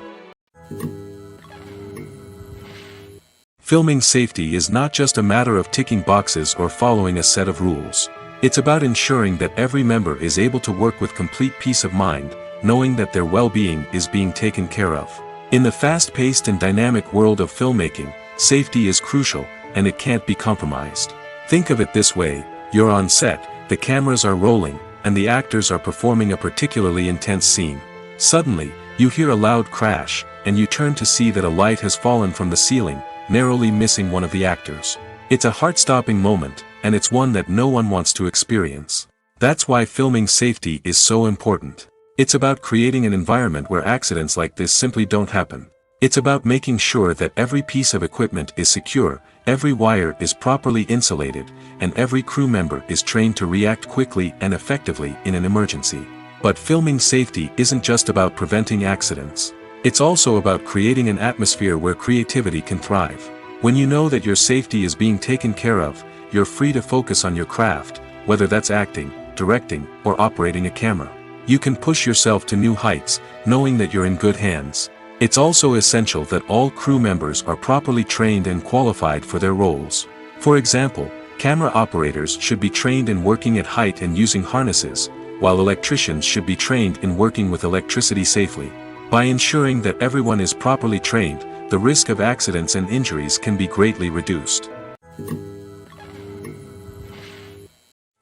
Filming safety is not just a matter of ticking boxes or following a set of rules. It's about ensuring that every member is able to work with complete peace of mind, knowing that their well-being is being taken care of. In the fast-paced and dynamic world of filmmaking, safety is crucial, and it can't be compromised. Think of it this way: you're on set, the cameras are rolling, and the actors are performing a particularly intense scene. Suddenly, you hear a loud crash, and you turn to see that a light has fallen from the ceiling, narrowly missing one of the actors. It's a heart-stopping moment, and it's one that no one wants to experience. That's why filming safety is so important. It's about creating an environment where accidents like this simply don't happen. It's about making sure that every piece of equipment is secure, every wire is properly insulated, and every crew member is trained to react quickly and effectively in an emergency. But filming safety isn't just about preventing accidents. It's also about creating an atmosphere where creativity can thrive. When you know that your safety is being taken care of, you're free to focus on your craft, whether that's acting, directing, or operating a camera. You can push yourself to new heights, knowing that you're in good hands. It's also essential that all crew members are properly trained and qualified for their roles. For example, camera operators should be trained in working at height and using harnesses, while electricians should be trained in working with electricity safely. By ensuring that everyone is properly trained, the risk of accidents and injuries can be greatly reduced.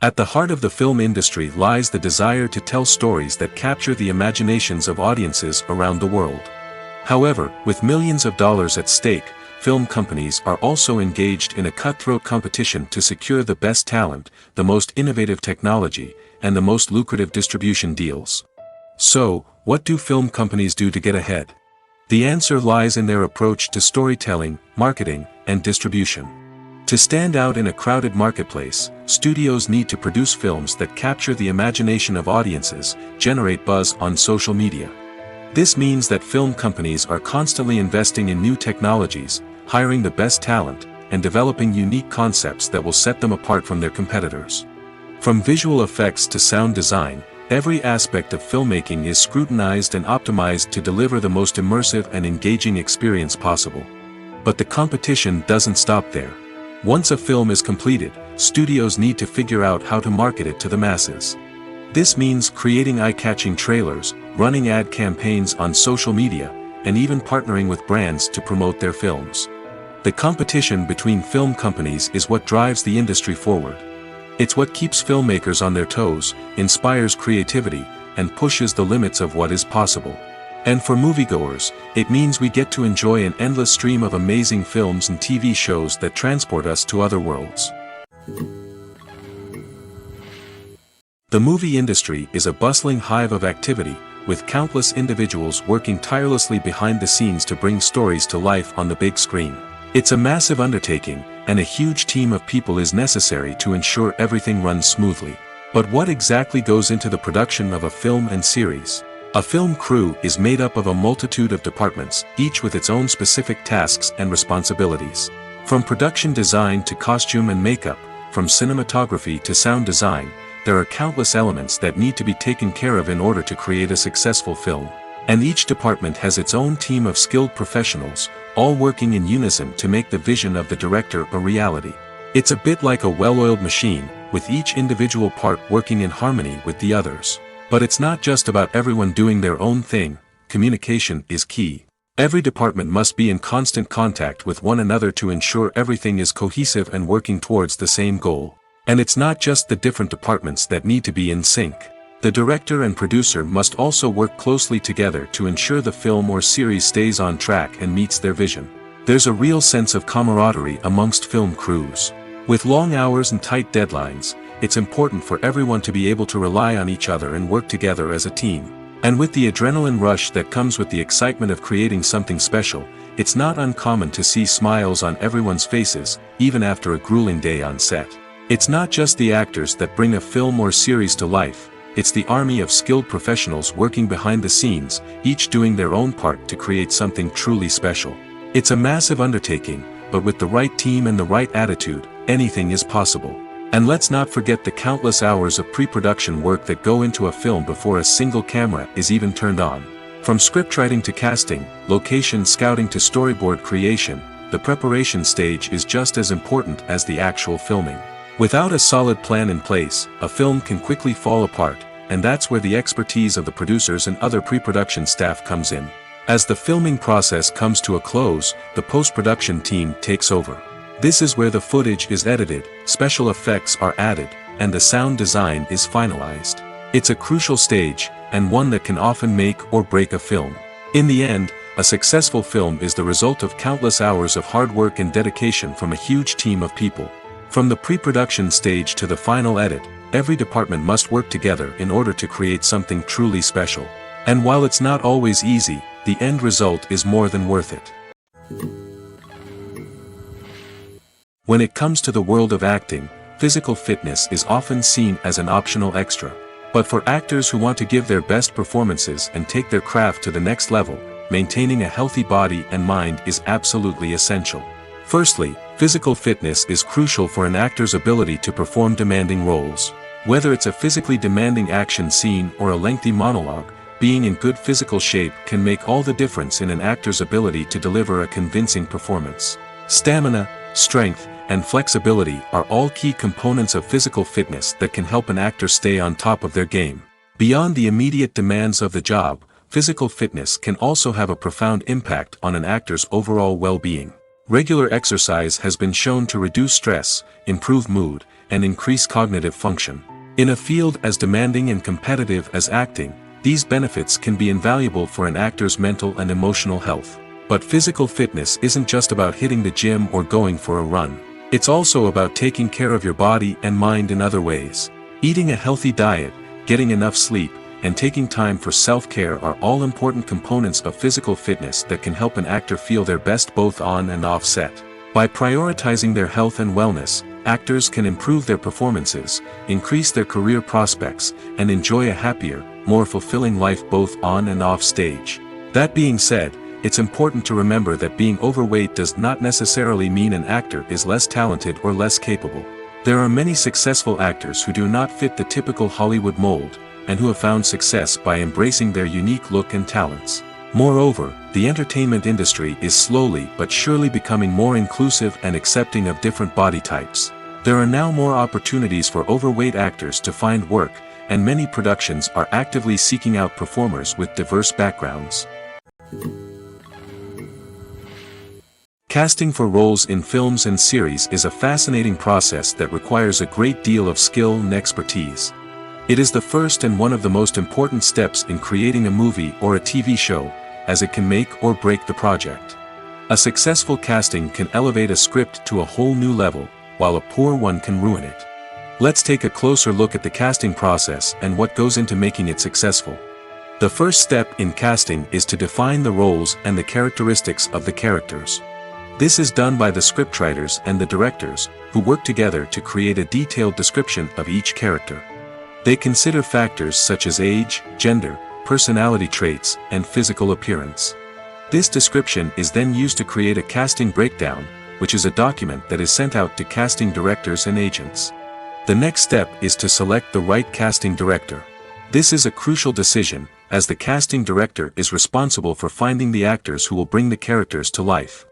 At the heart of the film industry lies the desire to tell stories that capture the imaginations of audiences around the world. However, with millions of dollars at stake, film companies are also engaged in a cutthroat competition to secure the best talent, the most innovative technology, and the most lucrative distribution deals. So, what do film companies do to get ahead? The answer lies in their approach to storytelling, marketing, and distribution. To stand out in a crowded marketplace, studios need to produce films that capture the imagination of audiences, generate buzz on social media. This means that film companies are constantly investing in new technologies, hiring the best talent, and developing unique concepts that will set them apart from their competitors. From visual effects to sound design, every aspect of filmmaking is scrutinized and optimized to deliver the most immersive and engaging experience possible. But the competition doesn't stop there. Once a film is completed, studios need to figure out how to market it to the masses. This means creating eye-catching trailers, running ad campaigns on social media, and even partnering with brands to promote their films. The competition between film companies is what drives the industry forward. It's what keeps filmmakers on their toes, inspires creativity, and pushes the limits of what is possible. And for moviegoers, it means we get to enjoy an endless stream of amazing films and TV shows that transport us to other worlds. The movie industry is a bustling hive of activity, with countless individuals working tirelessly behind the scenes to bring stories to life on the big screen. It's a massive undertaking, and a huge team of people is necessary to ensure everything runs smoothly. But what exactly goes into the production of a film and series? A film crew is made up of a multitude of departments, each with its own specific tasks and responsibilities. From production design to costume and makeup, from cinematography to sound design, there are countless elements that need to be taken care of in order to create a successful film. And each department has its own team of skilled professionals, all working in unison to make the vision of the director a reality. It's a bit like a well-oiled machine, with each individual part working in harmony with the others. But it's not just about everyone doing their own thing. Communication is key. Every department must be in constant contact with one another to ensure everything is cohesive and working towards the same goal. And it's not just the different departments that need to be in sync. The director and producer must also work closely together to ensure the film or series stays on track and meets their vision. There's a real sense of camaraderie amongst film crews. With long hours and tight deadlines, it's important for everyone to be able to rely on each other and work together as a team. And with the adrenaline rush that comes with the excitement of creating something special, it's not uncommon to see smiles on everyone's faces, even after a grueling day on set. It's not just the actors that bring a film or series to life, it's the army of skilled professionals working behind the scenes, each doing their own part to create something truly special. It's a massive undertaking, but with the right team and the right attitude, anything is possible. And let's not forget the countless hours of pre-production work that go into a film before a single camera is even turned on. From scriptwriting to casting, location scouting to storyboard creation, the preparation stage is just as important as the actual filming. Without a solid plan in place, a film can quickly fall apart, and that's where the expertise of the producers and other pre-production staff comes in. As the filming process comes to a close, the post-production team takes over. This is where the footage is edited, special effects are added, and the sound design is finalized. It's a crucial stage, and one that can often make or break a film. In the end, a successful film is the result of countless hours of hard work and dedication from a huge team of people. From the pre-production stage to the final edit, every department must work together in order to create something truly special. And while it's not always easy, the end result is more than worth it. When it comes to the world of acting, physical fitness is often seen as an optional extra. But for actors who want to give their best performances and take their craft to the next level, maintaining a healthy body and mind is absolutely essential. Firstly, physical fitness is crucial for an actor's ability to perform demanding roles. Whether it's a physically demanding action scene or a lengthy monologue, being in good physical shape can make all the difference in an actor's ability to deliver a convincing performance. Stamina, strength, and flexibility are all key components of physical fitness that can help an actor stay on top of their game. Beyond the immediate demands of the job, physical fitness can also have a profound impact on an actor's overall well-being. Regular exercise has been shown to reduce stress, improve mood, and increase cognitive function. In a field as demanding and competitive as acting, these benefits can be invaluable for an actor's mental and emotional health. But physical fitness isn't just about hitting the gym or going for a run. It's also about taking care of your body and mind in other ways. Eating a healthy diet, getting enough sleep, and taking time for self-care are all important components of physical fitness that can help an actor feel their best both on and off set. By prioritizing their health and wellness, actors can improve their performances, increase their career prospects, and enjoy a happier, more fulfilling life both on and off stage. That being said, it's important to remember that being overweight does not necessarily mean an actor is less talented or less capable. There are many successful actors who do not fit the typical Hollywood mold, and who have found success by embracing their unique look and talents. Moreover, the entertainment industry is slowly but surely becoming more inclusive and accepting of different body types. There are now more opportunities for overweight actors to find work, and many productions are actively seeking out performers with diverse backgrounds. Casting for roles in films and series is a fascinating process that requires a great deal of skill and expertise. It is the first and one of the most important steps in creating a movie or a TV show, as it can make or break the project. A successful casting can elevate a script to a whole new level, while a poor one can ruin it. Let's take a closer look at the casting process and what goes into making it successful. The first step in casting is to define the roles and the characteristics of the characters. This is done by the scriptwriters and the directors, who work together to create a detailed description of each character. They consider factors such as age, gender, personality traits, and physical appearance. This description is then used to create a casting breakdown, which is a document that is sent out to casting directors and agents. The next step is to select the right casting director. This is a crucial decision, as the casting director is responsible for finding the actors who will bring the characters to life.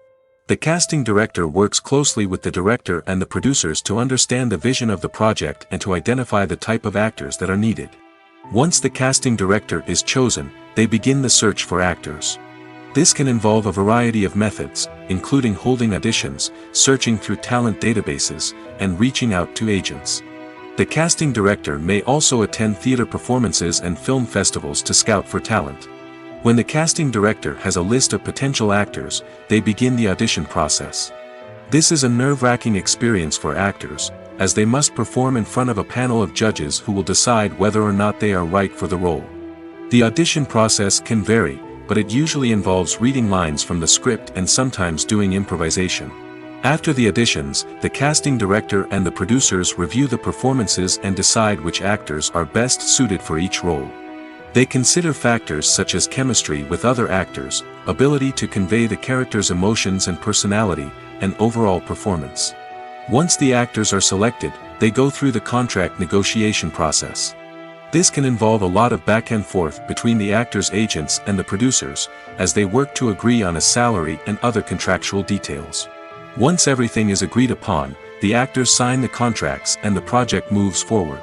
The casting director works closely with the director and the producers to understand the vision of the project and to identify the type of actors that are needed. Once the casting director is chosen, they begin the search for actors. This can involve a variety of methods, including holding auditions, searching through talent databases, and reaching out to agents. The casting director may also attend theater performances and film festivals to scout for talent. When the casting director has a list of potential actors, they begin the audition process. This is a nerve-wracking experience for actors, as they must perform in front of a panel of judges who will decide whether or not they are right for the role. The audition process can vary, but it usually involves reading lines from the script and sometimes doing improvisation. After the auditions, the casting director and the producers review the performances and decide which actors are best suited for each role. They consider factors such as chemistry with other actors, ability to convey the character's emotions and personality, and overall performance. Once the actors are selected, they go through the contract negotiation process. This can involve a lot of back and forth between the actors' agents and the producers, as they work to agree on a salary and other contractual details. Once everything is agreed upon, the actors sign the contracts and the project moves forward.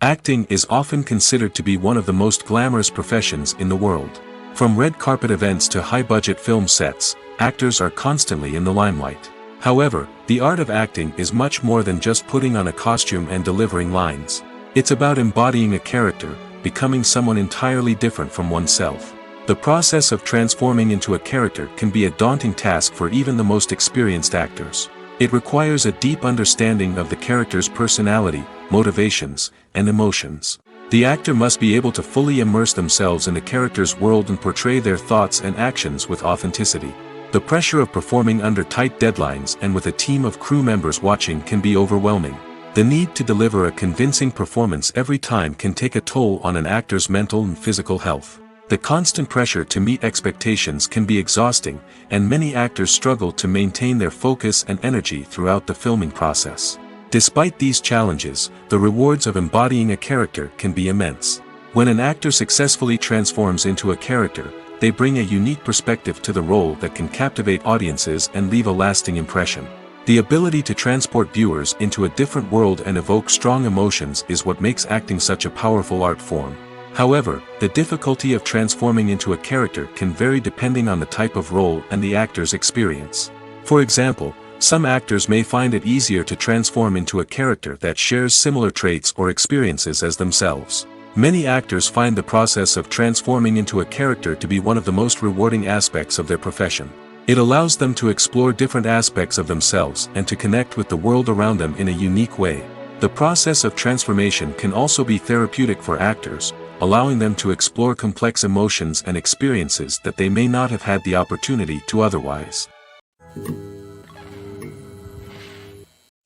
Acting is often considered to be one of the most glamorous professions in the world. From red carpet events to high-budget film sets, actors are constantly in the limelight. However, the art of acting is much more than just putting on a costume and delivering lines. It's about embodying a character, becoming someone entirely different from oneself. The process of transforming into a character can be a daunting task for even the most experienced actors. It requires a deep understanding of the character's personality, motivations, and emotions. The actor must be able to fully immerse themselves in the character's world and portray their thoughts and actions with authenticity. The pressure of performing under tight deadlines and with a team of crew members watching can be overwhelming. The need to deliver a convincing performance every time can take a toll on an actor's mental and physical health. The constant pressure to meet expectations can be exhausting, and many actors struggle to maintain their focus and energy throughout the filming process. Despite these challenges, the rewards of embodying a character can be immense. When an actor successfully transforms into a character, they bring a unique perspective to the role that can captivate audiences and leave a lasting impression. The ability to transport viewers into a different world and evoke strong emotions is what makes acting such a powerful art form. However, the difficulty of transforming into a character can vary depending on the type of role and the actor's experience. For example, some actors may find it easier to transform into a character that shares similar traits or experiences as themselves. Many actors find the process of transforming into a character to be one of the most rewarding aspects of their profession. It allows them to explore different aspects of themselves and to connect with the world around them in a unique way. The process of transformation can also be therapeutic for actors, allowing them to explore complex emotions and experiences that they may not have had the opportunity to otherwise.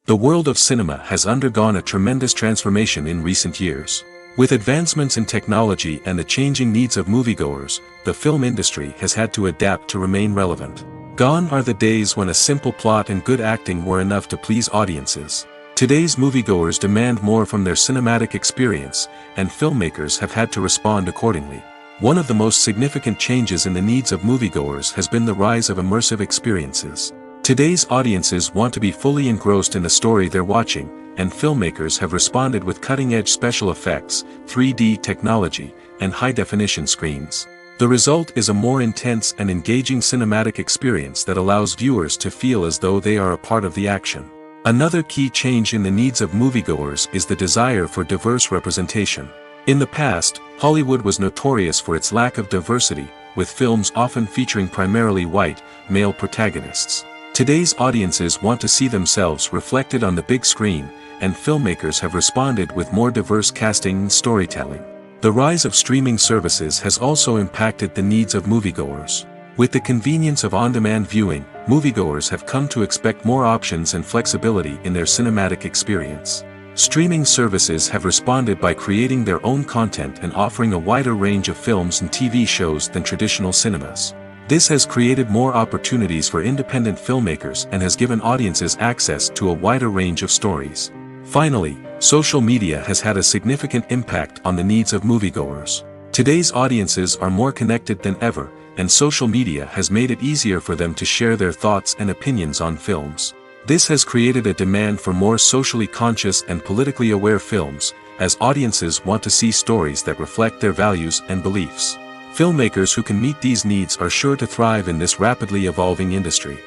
The world of cinema has undergone a tremendous transformation in recent years. With advancements in technology and the changing needs of moviegoers, the film industry has had to adapt to remain relevant. Gone are the days when a simple plot and good acting were enough to please audiences. Today's moviegoers demand more from their cinematic experience, and filmmakers have had to respond accordingly. One of the most significant changes in the needs of moviegoers has been the rise of immersive experiences. Today's audiences want to be fully engrossed in the story they're watching, and filmmakers have responded with cutting-edge special effects, 3D technology, and high-definition screens. The result is a more intense and engaging cinematic experience that allows viewers to feel as though they are a part of the action. Another key change in the needs of moviegoers is the desire for diverse representation. In the past, Hollywood was notorious for its lack of diversity, with films often featuring primarily white, male protagonists. Today's audiences want to see themselves reflected on the big screen, and filmmakers have responded with more diverse casting and storytelling. The rise of streaming services has also impacted the needs of moviegoers. With the convenience of on-demand viewing, moviegoers have come to expect more options and flexibility in their cinematic experience. Streaming services have responded by creating their own content and offering a wider range of films and TV shows than traditional cinemas. This has created more opportunities for independent filmmakers and has given audiences access to a wider range of stories. Finally, social media has had a significant impact on the needs of moviegoers. Today's audiences are more connected than ever, and social media has made it easier for them to share their thoughts and opinions on films. This has created a demand for more socially conscious and politically aware films, as audiences want to see stories that reflect their values and beliefs. Filmmakers who can meet these needs are sure to thrive in this rapidly evolving industry.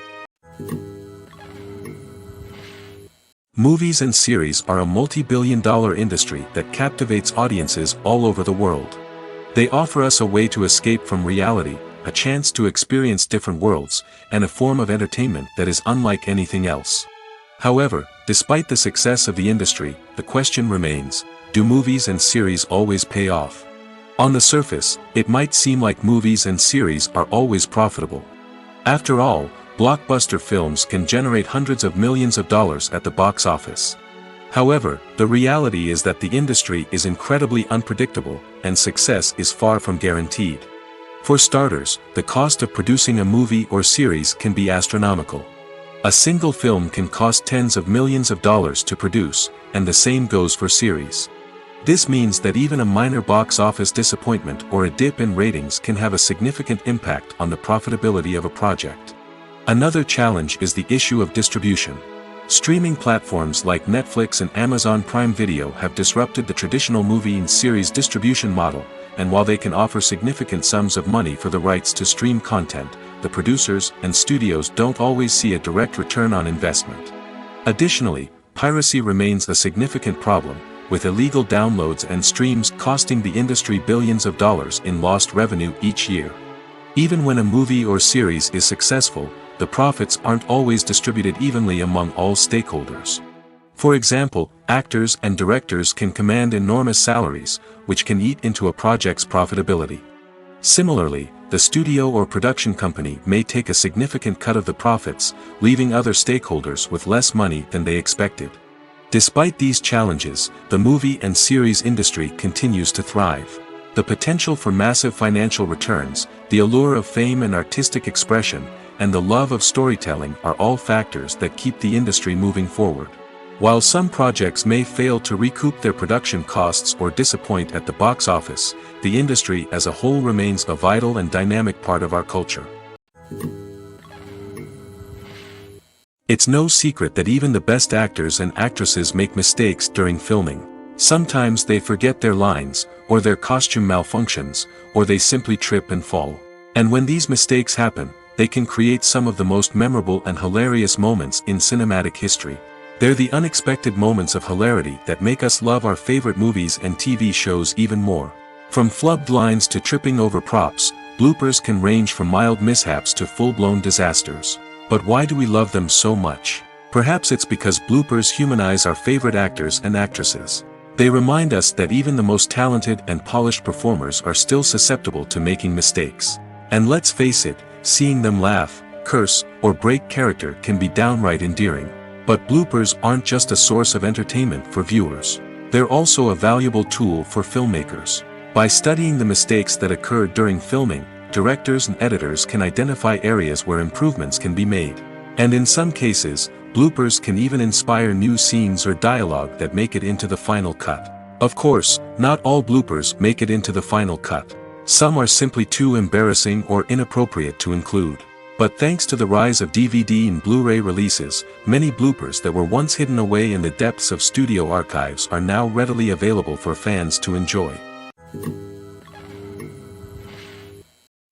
Movies and series are a multi-billion-dollar industry that captivates audiences all over the world. They offer us a way to escape from reality, a chance to experience different worlds, and a form of entertainment that is unlike anything else. However, despite the success of the industry, the question remains, do movies and series always pay off? On the surface, it might seem like movies and series are always profitable. After all, blockbuster films can generate hundreds of millions of dollars at the box office. However, the reality is that the industry is incredibly unpredictable, and success is far from guaranteed. For starters, the cost of producing a movie or series can be astronomical. A single film can cost tens of millions of dollars to produce, and the same goes for series. This means that even a minor box office disappointment or a dip in ratings can have a significant impact on the profitability of a project. Another challenge is the issue of distribution. Streaming platforms like Netflix and Amazon Prime Video have disrupted the traditional movie and series distribution model, and while they can offer significant sums of money for the rights to stream content, the producers and studios don't always see a direct return on investment. Additionally, piracy remains a significant problem, with illegal downloads and streams costing the industry billions of dollars in lost revenue each year. Even when a movie or series is successful, the profits aren't always distributed evenly among all stakeholders. For example, actors and directors can command enormous salaries, which can eat into a project's profitability. Similarly, the studio or production company may take a significant cut of the profits, leaving other stakeholders with less money than they expected. Despite these challenges, the movie and series industry continues to thrive. The potential for massive financial returns, the allure of fame and artistic expression, and the love of storytelling are all factors that keep the industry moving forward. While some projects may fail to recoup their production costs or disappoint at the box office, the industry as a whole remains a vital and dynamic part of our culture. It's no secret that even the best actors and actresses make mistakes during filming. Sometimes they forget their lines, or their costume malfunctions, or they simply trip and fall. And when these mistakes happen, they can create some of the most memorable and hilarious moments in cinematic history. They're the unexpected moments of hilarity that make us love our favorite movies and TV shows even more. From flubbed lines to tripping over props, bloopers can range from mild mishaps to full-blown disasters. But why do we love them so much? Perhaps it's because bloopers humanize our favorite actors and actresses. They remind us that even the most talented and polished performers are still susceptible to making mistakes. And let's face it, seeing them laugh, curse, or break character can be downright endearing. But bloopers aren't just a source of entertainment for viewers. They're also a valuable tool for filmmakers. By studying the mistakes that occurred during filming, directors and editors can identify areas where improvements can be made. And in some cases, bloopers can even inspire new scenes or dialogue that make it into the final cut. Of course, not all bloopers make it into the final cut. Some are simply too embarrassing or inappropriate to include. But thanks to the rise of DVD and Blu-ray releases, many bloopers that were once hidden away in the depths of studio archives are now readily available for fans to enjoy.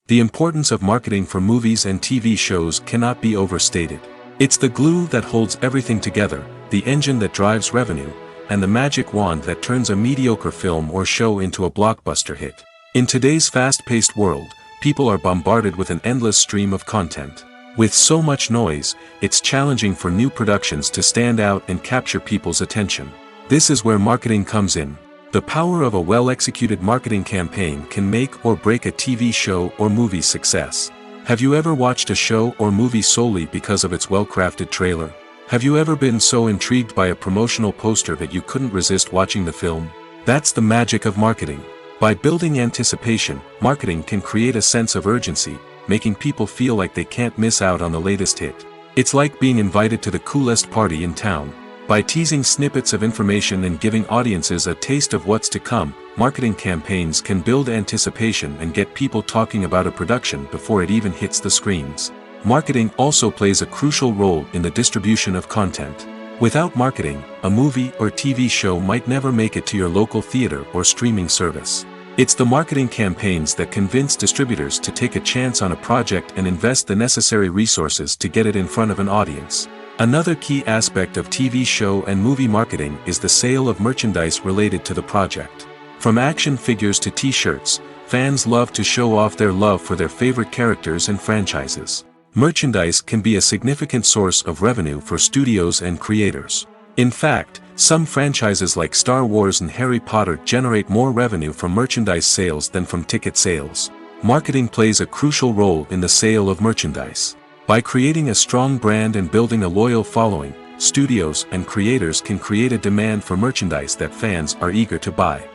The importance of marketing for movies and TV shows cannot be overstated. It's the glue that holds everything together, the engine that drives revenue, and the magic wand that turns a mediocre film or show into a blockbuster hit. In today's fast-paced world, people are bombarded with an endless stream of content. With so much noise, it's challenging for new productions to stand out and capture people's attention. This is where marketing comes in. The power of a well-executed marketing campaign can make or break a TV show or movie's success. Have you ever watched a show or movie solely because of its well-crafted trailer? Have you ever been so intrigued by a promotional poster that you couldn't resist watching the film? That's the magic of marketing. By building anticipation, marketing can create a sense of urgency, making people feel like they can't miss out on the latest hit. It's like being invited to the coolest party in town. By teasing snippets of information and giving audiences a taste of what's to come, marketing campaigns can build anticipation and get people talking about a production before it even hits the screens. Marketing also plays a crucial role in the distribution of content. Without marketing, a movie or TV show might never make it to your local theater or streaming service. It's the marketing campaigns that convince distributors to take a chance on a project and invest the necessary resources to get it in front of an audience. Another key aspect of TV show and movie marketing is the sale of merchandise related to the project. From action figures to t-shirts, fans love to show off their love for their favorite characters and franchises. Merchandise can be a significant source of revenue for studios and creators. In fact, some franchises like Star Wars and Harry Potter generate more revenue from merchandise sales than from ticket sales. Marketing plays a crucial role in the sale of merchandise. By creating a strong brand and building a loyal following, studios and creators can create a demand for merchandise that fans are eager to buy.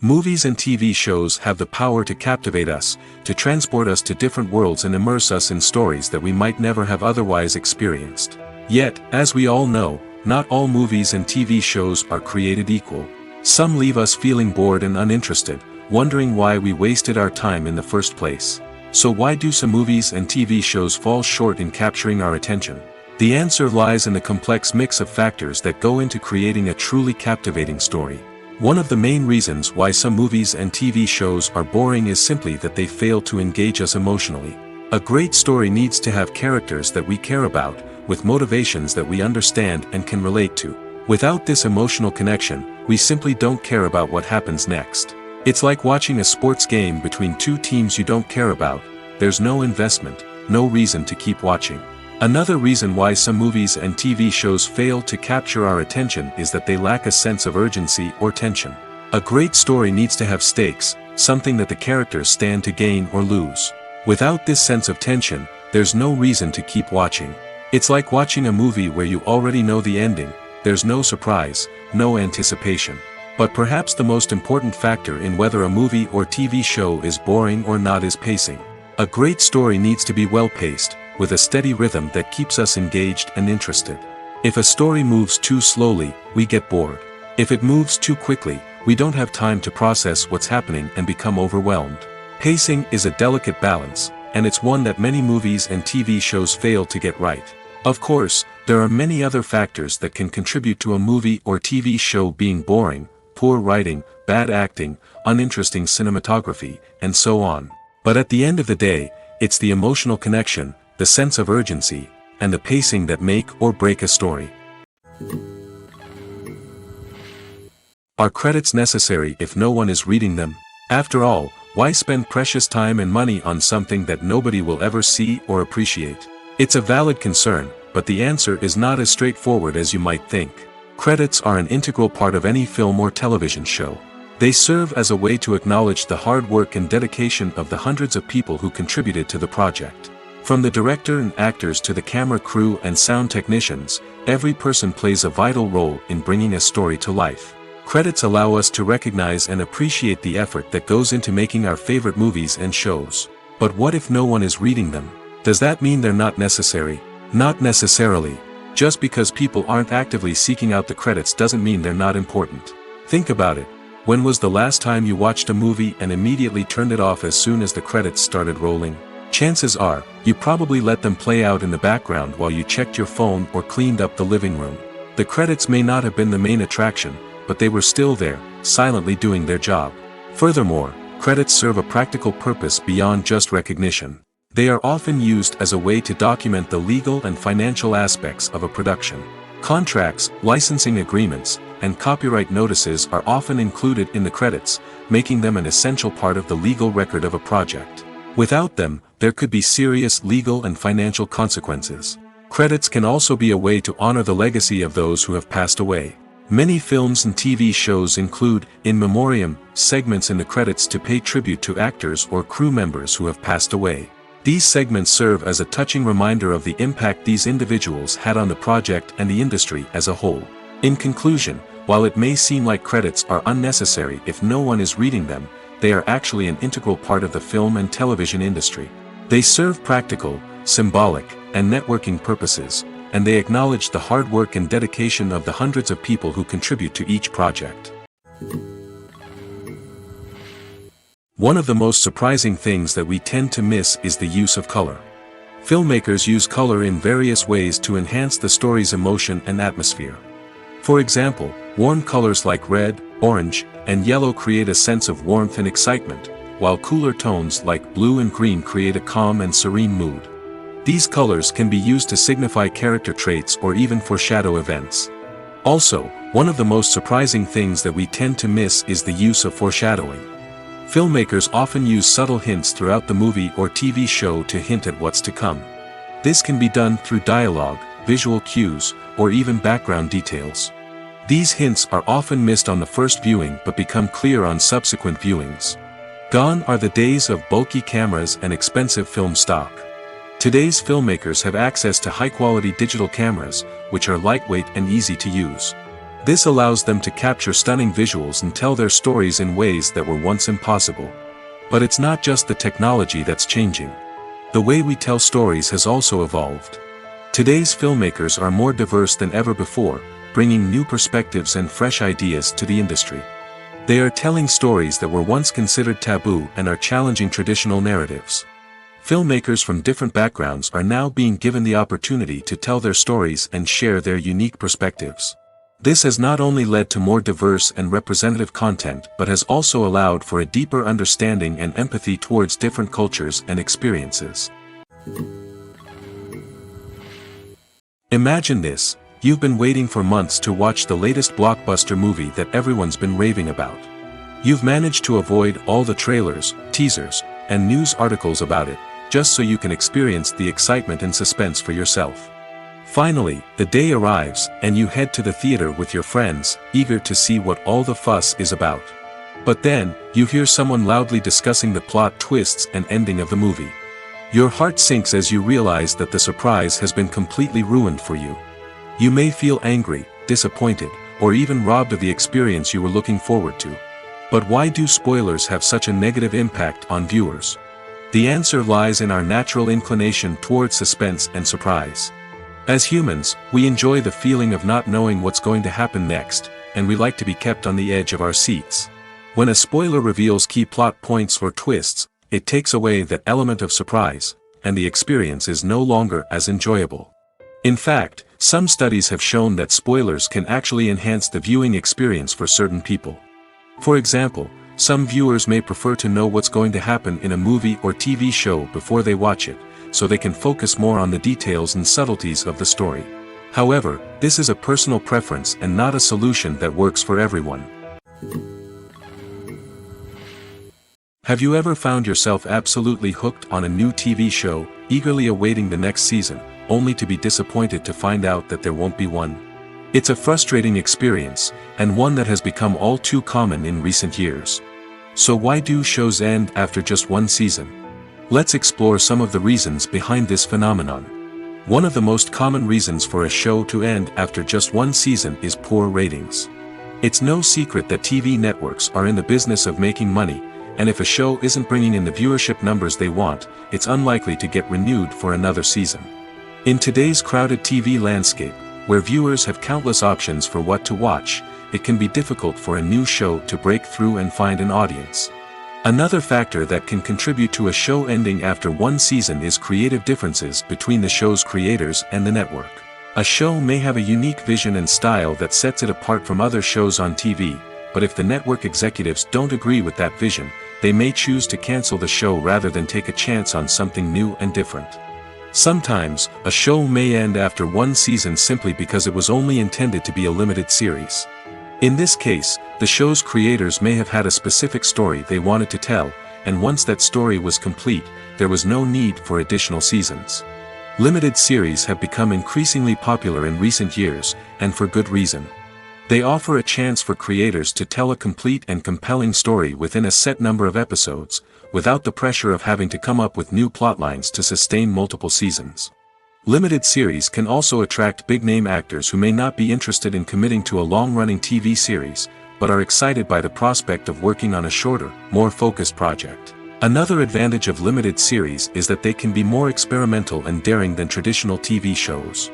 Movies and TV shows have the power to captivate us, to transport us to different worlds and immerse us in stories that we might never have otherwise experienced. Yet, as we all know, not all movies and TV shows are created equal. Some leave us feeling bored and uninterested, wondering why we wasted our time in the first place. So why do some movies and TV shows fall short in capturing our attention? The answer lies in the complex mix of factors that go into creating a truly captivating story. One of the main reasons why some movies and TV shows are boring is simply that they fail to engage us emotionally. A great story needs to have characters that we care about, with motivations that we understand and can relate to. Without this emotional connection, we simply don't care about what happens next. It's like watching a sports game between two teams you don't care about. There's no investment, no reason to keep watching. Another reason why some movies and TV shows fail to capture our attention is that they lack a sense of urgency or tension. A great story needs to have stakes, something that the characters stand to gain or lose. Without this sense of tension, there's no reason to keep watching. It's like watching a movie where you already know the ending. There's no surprise, no anticipation. But perhaps the most important factor in whether a movie or TV show is boring or not is pacing. A great story needs to be well-paced, with a steady rhythm that keeps us engaged and interested. If a story moves too slowly, we get bored. If it moves too quickly, we don't have time to process what's happening and become overwhelmed. Pacing is a delicate balance, and it's one that many movies and TV shows fail to get right. Of course, there are many other factors that can contribute to a movie or TV show being boring: poor writing, bad acting, uninteresting cinematography, and so on. But at the end of the day, it's the emotional connection, the sense of urgency, and the pacing that make or break a story. Are credits necessary if no one is reading them? After all, why spend precious time and money on something that nobody will ever see or appreciate? It's a valid concern, but the answer is not as straightforward as you might think. Credits are an integral part of any film or television show. They serve as a way to acknowledge the hard work and dedication of the hundreds of people who contributed to the project. From the director and actors to the camera crew and sound technicians, every person plays a vital role in bringing a story to life. Credits allow us to recognize and appreciate the effort that goes into making our favorite movies and shows. But what if no one is reading them? Does that mean they're not necessary? Not necessarily. Just because people aren't actively seeking out the credits doesn't mean they're not important. Think about it. When was the last time you watched a movie and immediately turned it off as soon as the credits started rolling? Chances are, you probably let them play out in the background while you checked your phone or cleaned up the living room. The credits may not have been the main attraction, but they were still there, silently doing their job. Furthermore, credits serve a practical purpose beyond just recognition. They are often used as a way to document the legal and financial aspects of a production. Contracts, licensing agreements, and copyright notices are often included in the credits, making them an essential part of the legal record of a project. Without them, there could be serious legal and financial consequences. Credits can also be a way to honor the legacy of those who have passed away. Many films and TV shows include, in memoriam, segments in the credits to pay tribute to actors or crew members who have passed away. These segments serve as a touching reminder of the impact these individuals had on the project and the industry as a whole. In conclusion, while it may seem like credits are unnecessary if no one is reading them, they are actually an integral part of the film and television industry. They serve practical, symbolic, and networking purposes, and they acknowledge the hard work and dedication of the hundreds of people who contribute to each project. One of the most surprising things that we tend to miss is the use of color. Filmmakers use color in various ways to enhance the story's emotion and atmosphere. For example, warm colors like red, orange, and yellow create a sense of warmth and excitement, while cooler tones like blue and green create a calm and serene mood. These colors can be used to signify character traits or even foreshadow events. Also, one of the most surprising things that we tend to miss is the use of foreshadowing. Filmmakers often use subtle hints throughout the movie or TV show to hint at what's to come. This can be done through dialogue, visual cues, or even background details. These hints are often missed on the first viewing but become clear on subsequent viewings. Gone are the days of bulky cameras and expensive film stock. Today's filmmakers have access to high-quality digital cameras, which are lightweight and easy to use. This allows them to capture stunning visuals and tell their stories in ways that were once impossible. But it's not just the technology that's changing. The way we tell stories has also evolved. Today's filmmakers are more diverse than ever before, bringing new perspectives and fresh ideas to the industry. They are telling stories that were once considered taboo and are challenging traditional narratives. Filmmakers from different backgrounds are now being given the opportunity to tell their stories and share their unique perspectives. This has not only led to more diverse and representative content but has also allowed for a deeper understanding and empathy towards different cultures and experiences. Imagine this: you've been waiting for months to watch the latest blockbuster movie that everyone's been raving about. You've managed to avoid all the trailers, teasers, and news articles about it, just so you can experience the excitement and suspense for yourself. Finally, the day arrives, and you head to the theater with your friends, eager to see what all the fuss is about. But then, you hear someone loudly discussing the plot twists and ending of the movie. Your heart sinks as you realize that the surprise has been completely ruined for you. You may feel angry, disappointed, or even robbed of the experience you were looking forward to. But why do spoilers have such a negative impact on viewers? The answer lies in our natural inclination towards suspense and surprise. As humans, we enjoy the feeling of not knowing what's going to happen next, and we like to be kept on the edge of our seats. When a spoiler reveals key plot points or twists, it takes away that element of surprise, and the experience is no longer as enjoyable. In fact, some studies have shown that spoilers can actually enhance the viewing experience for certain people. For example, some viewers may prefer to know what's going to happen in a movie or TV show before they watch it, so they can focus more on the details and subtleties of the story. However, this is a personal preference and not a solution that works for everyone. Have you ever found yourself absolutely hooked on a new TV show, eagerly awaiting the next season, only to be disappointed to find out that there won't be one? It's a frustrating experience, and one that has become all too common in recent years. So why do shows end after just one season? Let's explore some of the reasons behind this phenomenon. One of the most common reasons for a show to end after just one season is poor ratings. It's no secret that TV networks are in the business of making money, and if a show isn't bringing in the viewership numbers they want, it's unlikely to get renewed for another season. In today's crowded TV landscape, where viewers have countless options for what to watch, it can be difficult for a new show to break through and find an audience. Another factor that can contribute to a show ending after one season is creative differences between the show's creators and the network. A show may have a unique vision and style that sets it apart from other shows on TV, but if the network executives don't agree with that vision, they may choose to cancel the show rather than take a chance on something new and different. Sometimes, a show may end after one season simply because it was only intended to be a limited series. In this case, the show's creators may have had a specific story they wanted to tell, and once that story was complete, there was no need for additional seasons. Limited series have become increasingly popular in recent years, and for good reason. They offer a chance for creators to tell a complete and compelling story within a set number of episodes, without the pressure of having to come up with new plotlines to sustain multiple seasons. Limited series can also attract big-name actors who may not be interested in committing to a long-running TV series, but are excited by the prospect of working on a shorter, more focused project. Another advantage of limited series is that they can be more experimental and daring than traditional TV shows.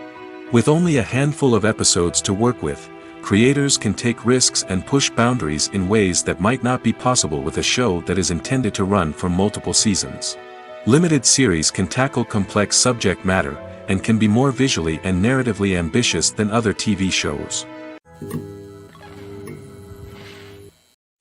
With only a handful of episodes to work with, creators can take risks and push boundaries in ways that might not be possible with a show that is intended to run for multiple seasons. Limited series can tackle complex subject matter, and can be more visually and narratively ambitious than other TV shows.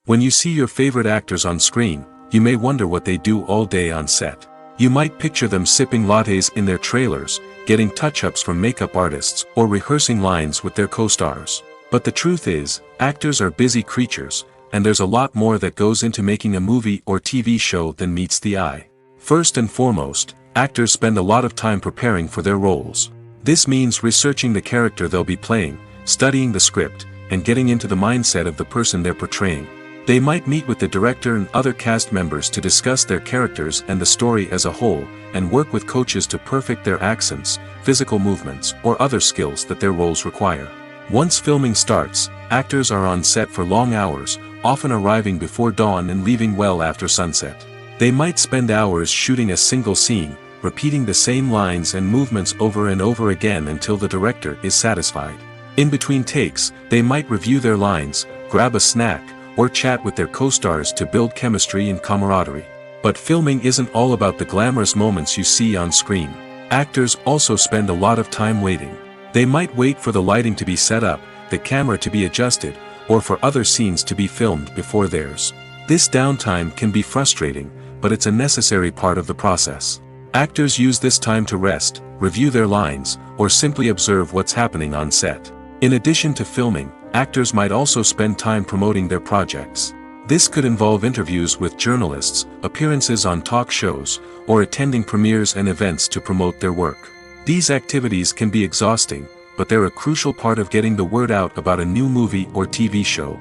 When you see your favorite actors on screen, you may wonder what they do all day on set. You might picture them sipping lattes in their trailers, getting touch-ups from makeup artists, or rehearsing lines with their co-stars. But the truth is, actors are busy creatures, and there's a lot more that goes into making a movie or TV show than meets the eye. First and foremost, actors spend a lot of time preparing for their roles. This means researching the character they'll be playing, studying the script, and getting into the mindset of the person they're portraying. They might meet with the director and other cast members to discuss their characters and the story as a whole, and work with coaches to perfect their accents, physical movements, or other skills that their roles require. Once filming starts, actors are on set for long hours, often arriving before dawn and leaving well after sunset. They might spend hours shooting a single scene, repeating the same lines and movements over and over again until the director is satisfied. In between takes, they might review their lines, grab a snack, or chat with their co-stars to build chemistry and camaraderie. But filming isn't all about the glamorous moments you see on screen. Actors also spend a lot of time waiting. They might wait for the lighting to be set up, the camera to be adjusted, or for other scenes to be filmed before theirs. This downtime can be frustrating, but it's a necessary part of the process. Actors use this time to rest, review their lines, or simply observe what's happening on set. In addition to filming, actors might also spend time promoting their projects. This could involve interviews with journalists, appearances on talk shows, or attending premieres and events to promote their work. These activities can be exhausting, but they're a crucial part of getting the word out about a new movie or TV show.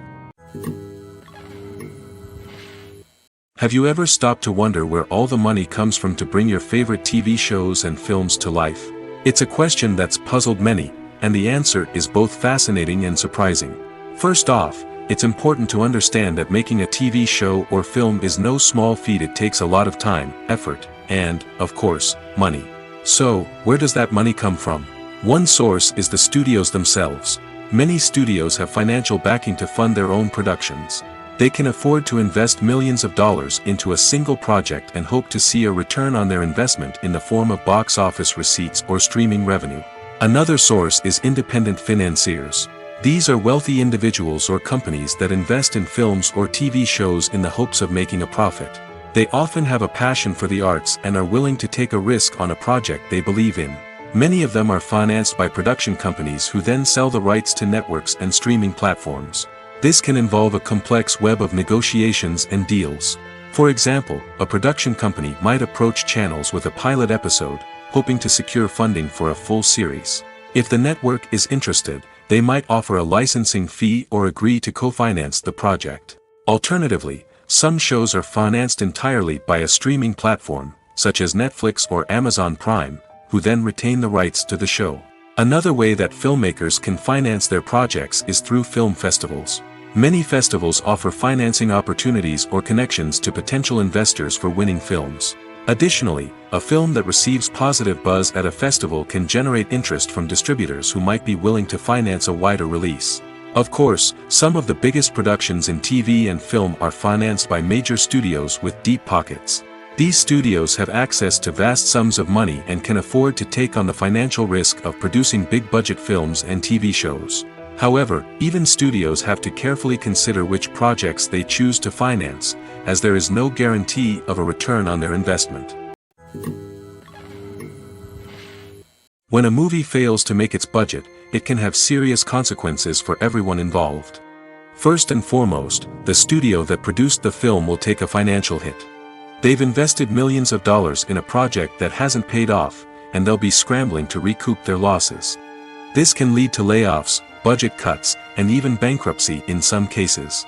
Have you ever stopped to wonder where all the money comes from to bring your favorite TV shows and films to life? It's a question that's puzzled many, and the answer is both fascinating and surprising. First off, it's important to understand that making a TV show or film is no small feat. It takes a lot of time, effort, and, of course, money. So, where does that money come from? One source is the studios themselves. Many studios have financial backing to fund their own productions. They can afford to invest millions of dollars into a single project and hope to see a return on their investment in the form of box office receipts or streaming revenue. Another source is independent financiers. These are wealthy individuals or companies that invest in films or TV shows in the hopes of making a profit. They often have a passion for the arts and are willing to take a risk on a project they believe in. Many of them are financed by production companies who then sell the rights to networks and streaming platforms. This can involve a complex web of negotiations and deals. For example, a production company might approach channels with a pilot episode, hoping to secure funding for a full series. If the network is interested, they might offer a licensing fee or agree to co-finance the project. Alternatively, some shows are financed entirely by a streaming platform, such as Netflix or Amazon Prime, who then retain the rights to the show. Another way that filmmakers can finance their projects is through film festivals. Many festivals offer financing opportunities or connections to potential investors for winning films. Additionally, a film that receives positive buzz at a festival can generate interest from distributors who might be willing to finance a wider release. Of course, some of the biggest productions in TV and film are financed by major studios with deep pockets. These studios have access to vast sums of money and can afford to take on the financial risk of producing big-budget films and TV shows. However, even studios have to carefully consider which projects they choose to finance, as there is no guarantee of a return on their investment. When a movie fails to make its budget, it can have serious consequences for everyone involved. First and foremost, the studio that produced the film will take a financial hit. They've invested millions of dollars in a project that hasn't paid off, and they'll be scrambling to recoup their losses. This can lead to layoffs, budget cuts, and even bankruptcy in some cases.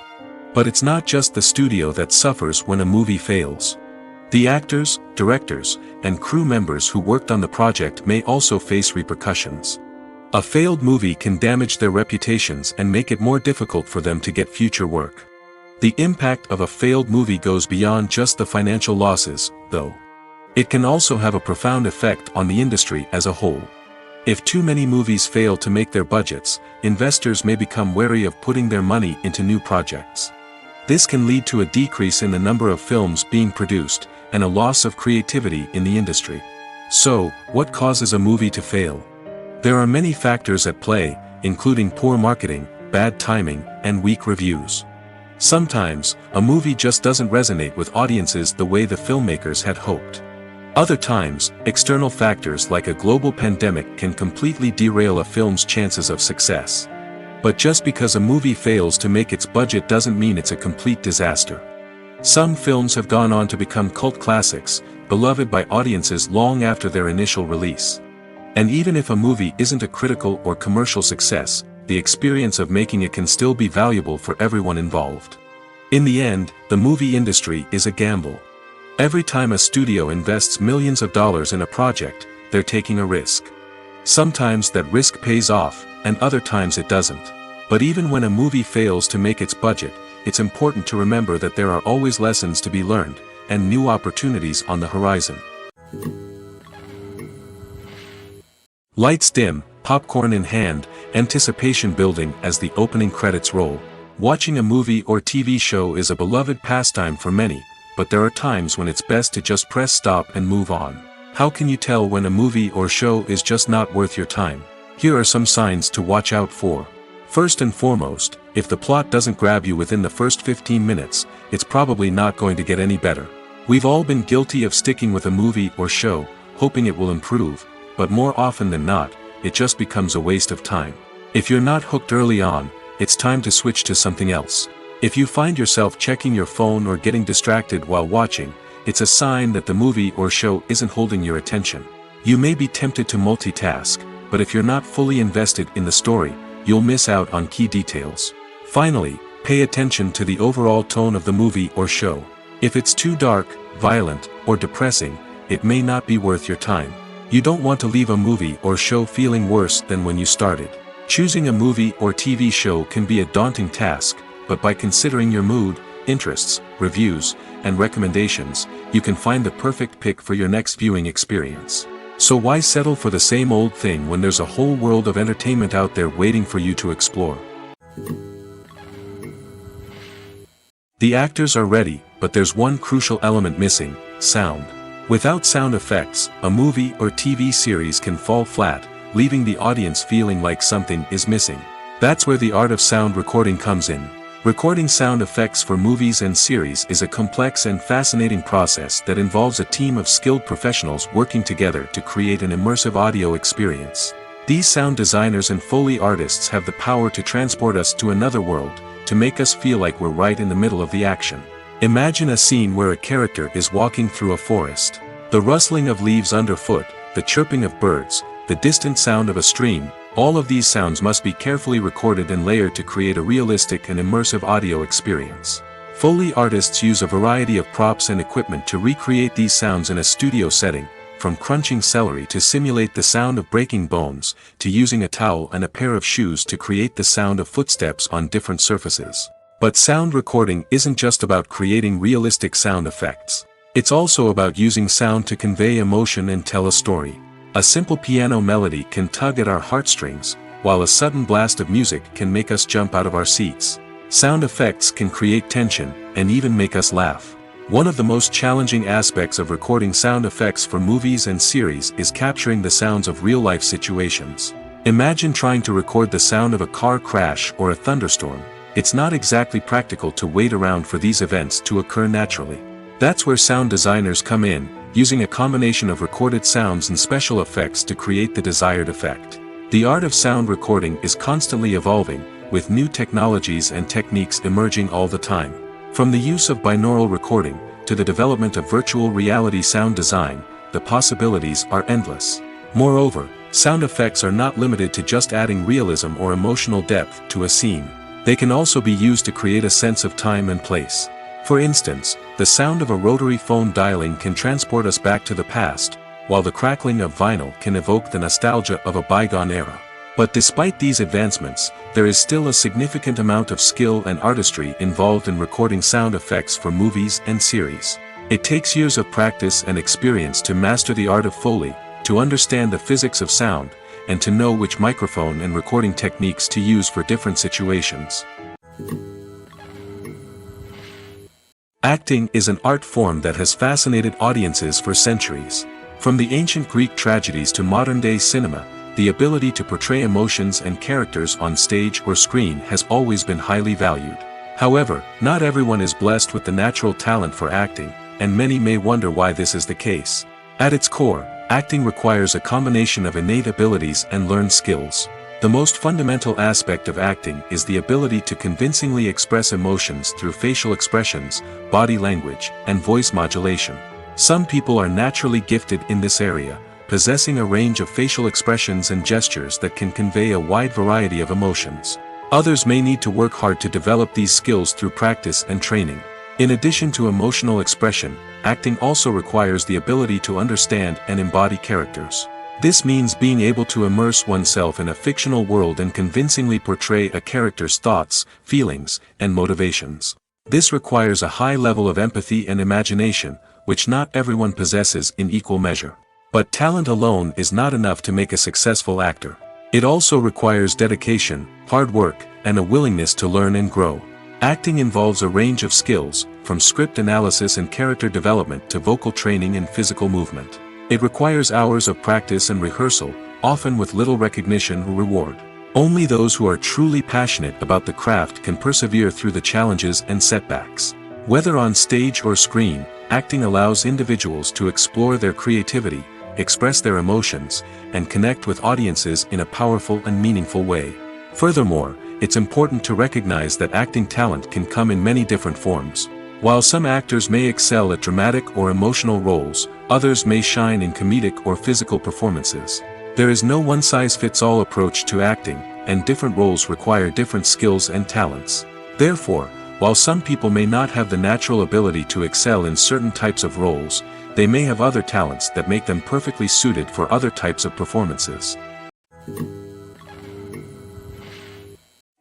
But it's not just the studio that suffers when a movie fails. The actors, directors, and crew members who worked on the project may also face repercussions. A failed movie can damage their reputations and make it more difficult for them to get future work. The impact of a failed movie goes beyond just the financial losses, though. It can also have a profound effect on the industry as a whole. If too many movies fail to make their budgets, investors may become wary of putting their money into new projects. This can lead to a decrease in the number of films being produced, and a loss of creativity in the industry. So, what causes a movie to fail? There are many factors at play, including poor marketing, bad timing, and weak reviews. Sometimes, a movie just doesn't resonate with audiences the way the filmmakers had hoped. Other times, external factors like a global pandemic can completely derail a film's chances of success. But just because a movie fails to make its budget doesn't mean it's a complete disaster. Some films have gone on to become cult classics, beloved by audiences long after their initial release. And even if a movie isn't a critical or commercial success, the experience of making it can still be valuable for everyone involved. In the end, the movie industry is a gamble. Every time a studio invests millions of dollars in a project, they're taking a risk. Sometimes that risk pays off, and other times it doesn't. But even when a movie fails to make its budget, it's important to remember that there are always lessons to be learned, and new opportunities on the horizon. Lights dim, popcorn in hand, anticipation building as the opening credits roll. Watching a movie or TV show is a beloved pastime for many, but there are times when it's best to just press stop and move on. How can you tell when a movie or show is just not worth your time? Here are some signs to watch out for. First and foremost, if the plot doesn't grab you within the first 15 minutes, it's probably not going to get any better. We've all been guilty of sticking with a movie or show, hoping it will improve, but more often than not, it just becomes a waste of time. If you're not hooked early on, it's time to switch to something else. If you find yourself checking your phone or getting distracted while watching, it's a sign that the movie or show isn't holding your attention. You may be tempted to multitask, but if you're not fully invested in the story, you'll miss out on key details. Finally, pay attention to the overall tone of the movie or show. If it's too dark, violent, or depressing, it may not be worth your time. You don't want to leave a movie or show feeling worse than when you started. Choosing a movie or TV show can be a daunting task, but by considering your mood, interests, reviews, and recommendations, you can find the perfect pick for your next viewing experience. So why settle for the same old thing when there's a whole world of entertainment out there waiting for you to explore? The actors are ready, but there's one crucial element missing: sound. Without sound effects, a movie or TV series can fall flat, leaving the audience feeling like something is missing. That's where the art of sound recording comes in. Recording sound effects for movies and series is a complex and fascinating process that involves a team of skilled professionals working together to create an immersive audio experience. These sound designers and Foley artists have the power to transport us to another world, to make us feel like we're right in the middle of the action. Imagine a scene where a character is walking through a forest. The rustling of leaves underfoot, the chirping of birds, the distant sound of a stream, all of these sounds must be carefully recorded and layered to create a realistic and immersive audio experience. Foley artists use a variety of props and equipment to recreate these sounds in a studio setting, from crunching celery to simulate the sound of breaking bones, to using a towel and a pair of shoes to create the sound of footsteps on different surfaces. But sound recording isn't just about creating realistic sound effects. It's also about using sound to convey emotion and tell a story. A simple piano melody can tug at our heartstrings, while a sudden blast of music can make us jump out of our seats. Sound effects can create tension, and even make us laugh. One of the most challenging aspects of recording sound effects for movies and series is capturing the sounds of real-life situations. Imagine trying to record the sound of a car crash or a thunderstorm. It's not exactly practical to wait around for these events to occur naturally. That's where sound designers come in, using a combination of recorded sounds and special effects to create the desired effect. The art of sound recording is constantly evolving, with new technologies and techniques emerging all the time. From the use of binaural recording, to the development of virtual reality sound design, the possibilities are endless. Moreover, sound effects are not limited to just adding realism or emotional depth to a scene. They can also be used to create a sense of time and place. For instance, the sound of a rotary phone dialing can transport us back to the past, while the crackling of vinyl can evoke the nostalgia of a bygone era. But despite these advancements, there is still a significant amount of skill and artistry involved in recording sound effects for movies and series. It takes years of practice and experience to master the art of Foley, to understand the physics of sound, and to know which microphone and recording techniques to use for different situations. Acting is an art form that has fascinated audiences for centuries. From the ancient Greek tragedies to modern-day cinema, the ability to portray emotions and characters on stage or screen has always been highly valued. However, not everyone is blessed with the natural talent for acting, and many may wonder why this is the case. At its core, acting requires a combination of innate abilities and learned skills. The most fundamental aspect of acting is the ability to convincingly express emotions through facial expressions, body language, and voice modulation. Some people are naturally gifted in this area, possessing a range of facial expressions and gestures that can convey a wide variety of emotions. Others may need to work hard to develop these skills through practice and training. In addition to emotional expression, acting also requires the ability to understand and embody characters. This means being able to immerse oneself in a fictional world and convincingly portray a character's thoughts, feelings, and motivations. This requires a high level of empathy and imagination, which not everyone possesses in equal measure. But talent alone is not enough to make a successful actor. It also requires dedication, hard work, and a willingness to learn and grow. Acting involves a range of skills, from script analysis and character development to vocal training and physical movement. It requires hours of practice and rehearsal, often with little recognition or reward. Only those who are truly passionate about the craft can persevere through the challenges and setbacks. Whether on stage or screen, acting allows individuals to explore their creativity, express their emotions, and connect with audiences in a powerful and meaningful way. Furthermore, it's important to recognize that acting talent can come in many different forms. While some actors may excel at dramatic or emotional roles, others may shine in comedic or physical performances. There is no one-size-fits-all approach to acting, and different roles require different skills and talents. Therefore, while some people may not have the natural ability to excel in certain types of roles, they may have other talents that make them perfectly suited for other types of performances.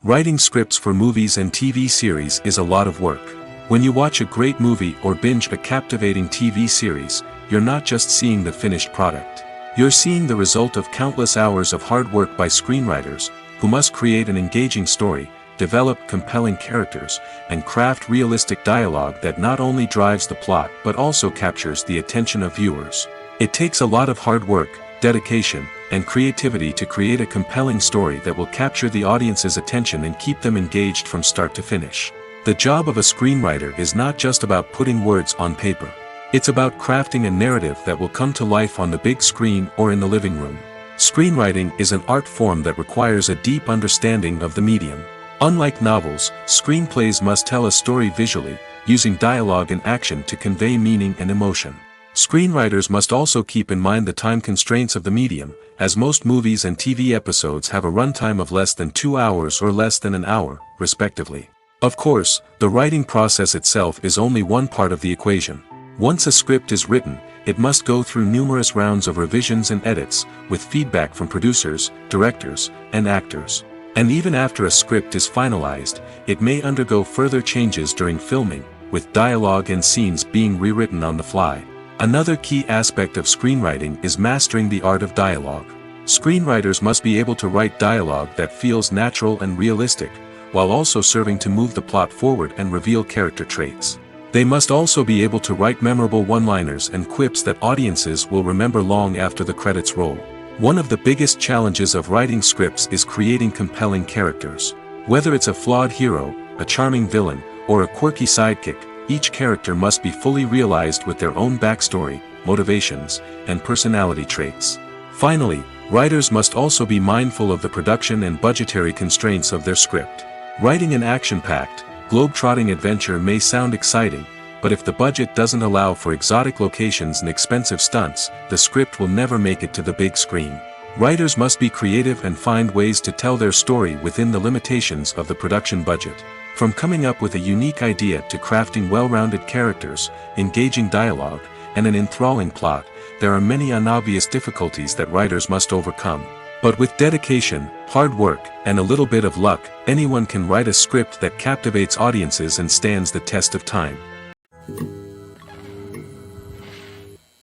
Writing scripts for movies and TV series is a lot of work. When you watch a great movie or binge a captivating TV series, you're not just seeing the finished product. You're seeing the result of countless hours of hard work by screenwriters, who must create an engaging story, develop compelling characters, and craft realistic dialogue that not only drives the plot but also captures the attention of viewers. It takes a lot of hard work, dedication, and creativity to create a compelling story that will capture the audience's attention and keep them engaged from start to finish. The job of a screenwriter is not just about putting words on paper. It's about crafting a narrative that will come to life on the big screen or in the living room. Screenwriting is an art form that requires a deep understanding of the medium. Unlike novels, screenplays must tell a story visually, using dialogue and action to convey meaning and emotion. Screenwriters must also keep in mind the time constraints of the medium, as most movies and TV episodes have a runtime of less than 2 hours or less than an hour, respectively. Of course, the writing process itself is only one part of the equation. Once a script is written, it must go through numerous rounds of revisions and edits, with feedback from producers, directors, and actors. And even after a script is finalized, it may undergo further changes during filming, with dialogue and scenes being rewritten on the fly. Another key aspect of screenwriting is mastering the art of dialogue. Screenwriters must be able to write dialogue that feels natural and realistic, while also serving to move the plot forward and reveal character traits. They must also be able to write memorable one-liners and quips that audiences will remember long after the credits roll. One of the biggest challenges of writing scripts is creating compelling characters. Whether it's a flawed hero, a charming villain, or a quirky sidekick, each character must be fully realized with their own backstory, motivations, and personality traits. Finally, writers must also be mindful of the production and budgetary constraints of their script. Writing an action-packed, globe-trotting adventure may sound exciting, but if the budget doesn't allow for exotic locations and expensive stunts, the script will never make it to the big screen. Writers must be creative and find ways to tell their story within the limitations of the production budget. From coming up with a unique idea to crafting well-rounded characters, engaging dialogue, and an enthralling plot, there are many unobvious difficulties that writers must overcome. But with dedication, hard work, and a little bit of luck, anyone can write a script that captivates audiences and stands the test of time.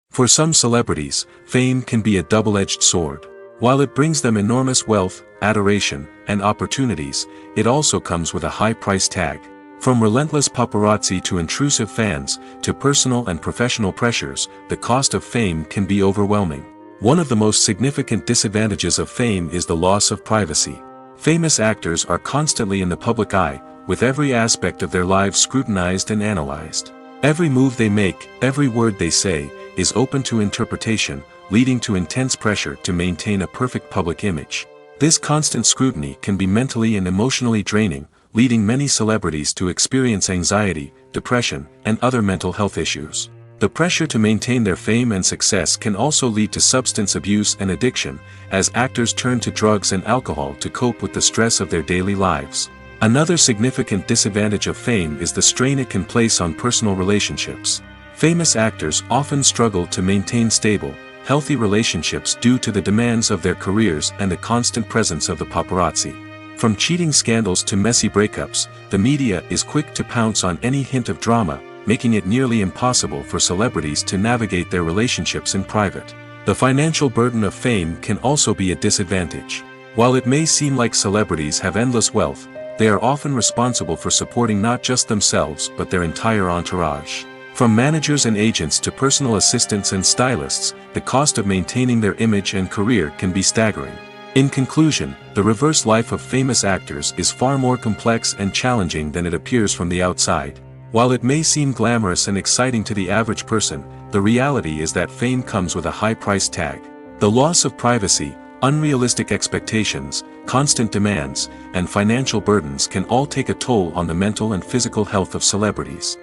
For some celebrities, fame can be a double-edged sword. While it brings them enormous wealth, adoration, and opportunities, it also comes with a high price tag. From relentless paparazzi to intrusive fans, to personal and professional pressures, the cost of fame can be overwhelming. One of the most significant disadvantages of fame is the loss of privacy. Famous actors are constantly in the public eye, with every aspect of their lives scrutinized and analyzed. Every move they make, every word they say, is open to interpretation, leading to intense pressure to maintain a perfect public image. This constant scrutiny can be mentally and emotionally draining, leading many celebrities to experience anxiety, depression, and other mental health issues. The pressure to maintain their fame and success can also lead to substance abuse and addiction, as actors turn to drugs and alcohol to cope with the stress of their daily lives. Another significant disadvantage of fame is the strain it can place on personal relationships. Famous actors often struggle to maintain stable, healthy relationships due to the demands of their careers and the constant presence of the paparazzi. From cheating scandals to messy breakups, the media is quick to pounce on any hint of drama, making it nearly impossible for celebrities to navigate their relationships in private. The financial burden of fame can also be a disadvantage. While it may seem like celebrities have endless wealth, they are often responsible for supporting not just themselves but their entire entourage. From managers and agents to personal assistants and stylists, the cost of maintaining their image and career can be staggering. In conclusion, the reverse life of famous actors is far more complex and challenging than it appears from the outside. While it may seem glamorous and exciting to the average person, the reality is that fame comes with a high price tag. The loss of privacy, unrealistic expectations, constant demands, and financial burdens can all take a toll on the mental and physical health of celebrities.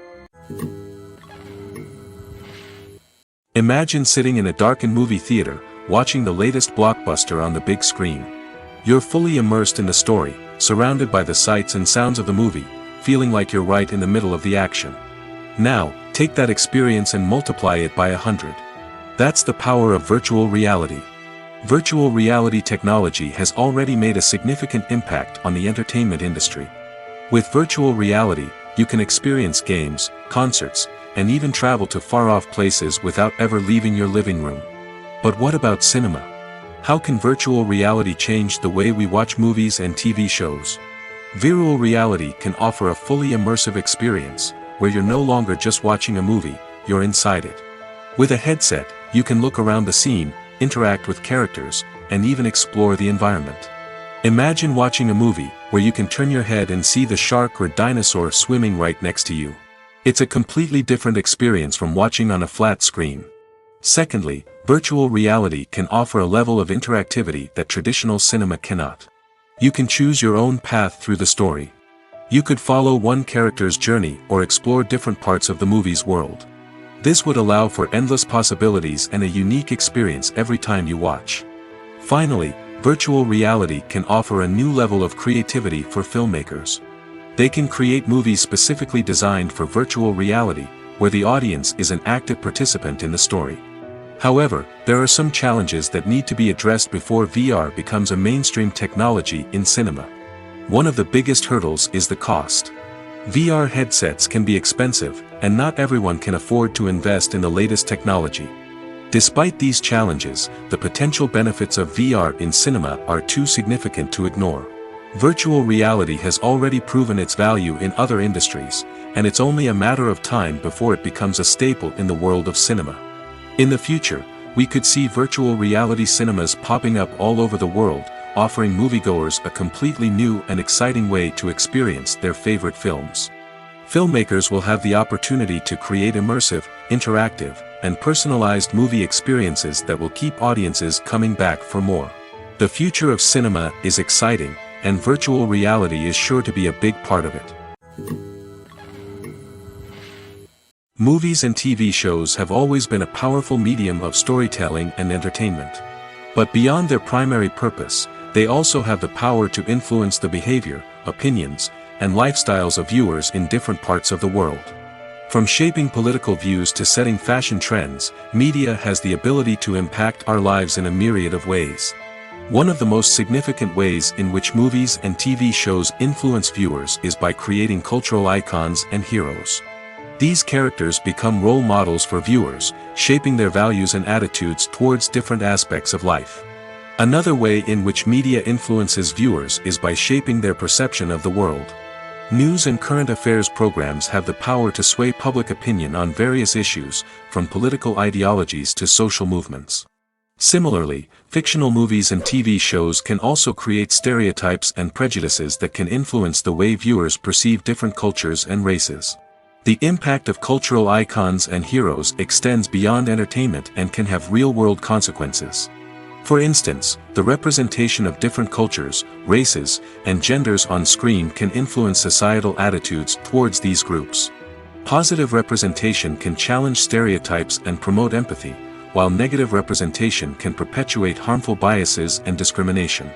Imagine sitting in a darkened movie theater, watching the latest blockbuster on the big screen. You're fully immersed in the story, surrounded by the sights and sounds of the movie, feeling like you're right in the middle of the action. Now, take that experience and multiply it by 100. That's the power of virtual reality. Virtual reality technology has already made a significant impact on the entertainment industry. With virtual reality, you can experience games, concerts, and even travel to far-off places without ever leaving your living room. But what about cinema? How can virtual reality change the way we watch movies and TV shows? Virtual reality can offer a fully immersive experience, where you're no longer just watching a movie, you're inside it. With a headset, you can look around the scene, interact with characters, and even explore the environment. Imagine watching a movie where you can turn your head and see the shark or dinosaur swimming right next to you. It's a completely different experience from watching on a flat screen. Secondly, virtual reality can offer a level of interactivity that traditional cinema cannot. You can choose your own path through the story. You could follow one character's journey or explore different parts of the movie's world. This would allow for endless possibilities and a unique experience every time you watch. Finally, virtual reality can offer a new level of creativity for filmmakers. They can create movies specifically designed for virtual reality, where the audience is an active participant in the story. However, there are some challenges that need to be addressed before VR becomes a mainstream technology in cinema. One of the biggest hurdles is the cost. VR headsets can be expensive, and not everyone can afford to invest in the latest technology. Despite these challenges, the potential benefits of VR in cinema are too significant to ignore. Virtual reality has already proven its value in other industries, and it's only a matter of time before it becomes a staple in the world of cinema. In the future, We could see virtual reality cinemas popping up all over the world, offering moviegoers a completely new and exciting way to experience their favorite films. Filmmakers will have the opportunity to create immersive, interactive, and personalized movie experiences that will keep audiences coming back for more. The future of cinema is exciting, and virtual reality is sure to be a big part of it. Movies and TV shows have always been a powerful medium of storytelling and entertainment. But beyond their primary purpose, they also have the power to influence the behavior, opinions, and lifestyles of viewers in different parts of the world. From shaping political views to setting fashion trends, media has the ability to impact our lives in a myriad of ways. One of the most significant ways in which movies and TV shows influence viewers is by creating cultural icons and heroes. These characters become role models for viewers, shaping their values and attitudes towards different aspects of life. Another way in which media influences viewers is by shaping their perception of the world. News and current affairs programs have the power to sway public opinion on various issues, from political ideologies to social movements. Similarly, fictional movies and TV shows can also create stereotypes and prejudices that can influence the way viewers perceive different cultures and races. The impact of cultural icons and heroes extends beyond entertainment and can have real-world consequences. For instance, the representation of different cultures, races, and genders on screen can influence societal attitudes towards these groups. Positive representation can challenge stereotypes and promote empathy, while negative representation can perpetuate harmful biases and discrimination.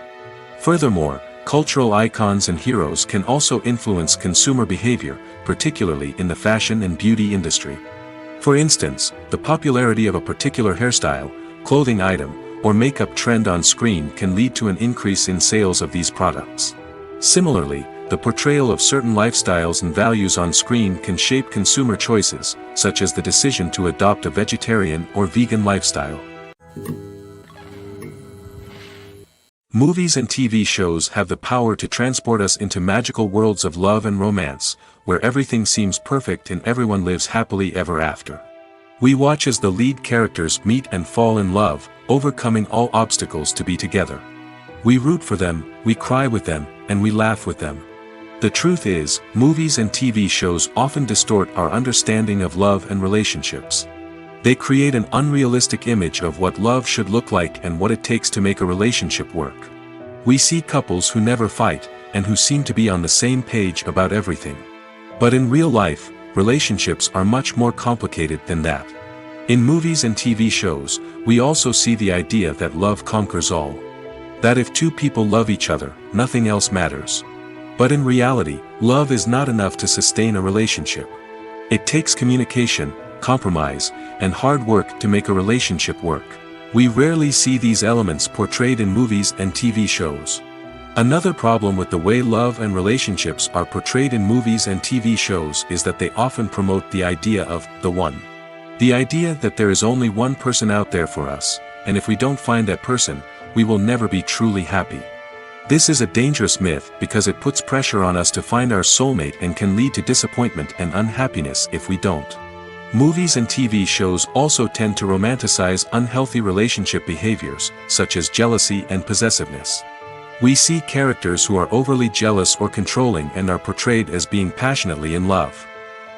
Furthermore, cultural icons and heroes can also influence consumer behavior, particularly in the fashion and beauty industry. For instance, the popularity of a particular hairstyle, clothing item, or makeup trend on screen can lead to an increase in sales of these products. Similarly, the portrayal of certain lifestyles and values on screen can shape consumer choices, such as the decision to adopt a vegetarian or vegan lifestyle. Movies and TV shows have the power to transport us into magical worlds of love and romance, where everything seems perfect and everyone lives happily ever after. We watch as the lead characters meet and fall in love, overcoming all obstacles to be together. We root for them, we cry with them, and we laugh with them. The truth is, movies and TV shows often distort our understanding of love and relationships. They create an unrealistic image of what love should look like and what it takes to make a relationship work. We see couples who never fight, and who seem to be on the same page about everything. But in real life, relationships are much more complicated than that. In movies and TV shows, we also see the idea that love conquers all. That if two people love each other, nothing else matters. But in reality, love is not enough to sustain a relationship. It takes communication, compromise, and hard work to make a relationship work. We rarely see these elements portrayed in movies and TV shows. Another problem with the way love and relationships are portrayed in movies and TV shows is that they often promote the idea of the one. The idea that there is only one person out there for us, and if we don't find that person, we will never be truly happy. This is a dangerous myth because it puts pressure on us to find our soulmate and can lead to disappointment and unhappiness if we don't. Movies and TV shows also tend to romanticize unhealthy relationship behaviors, such as jealousy and possessiveness. We see characters who are overly jealous or controlling and are portrayed as being passionately in love.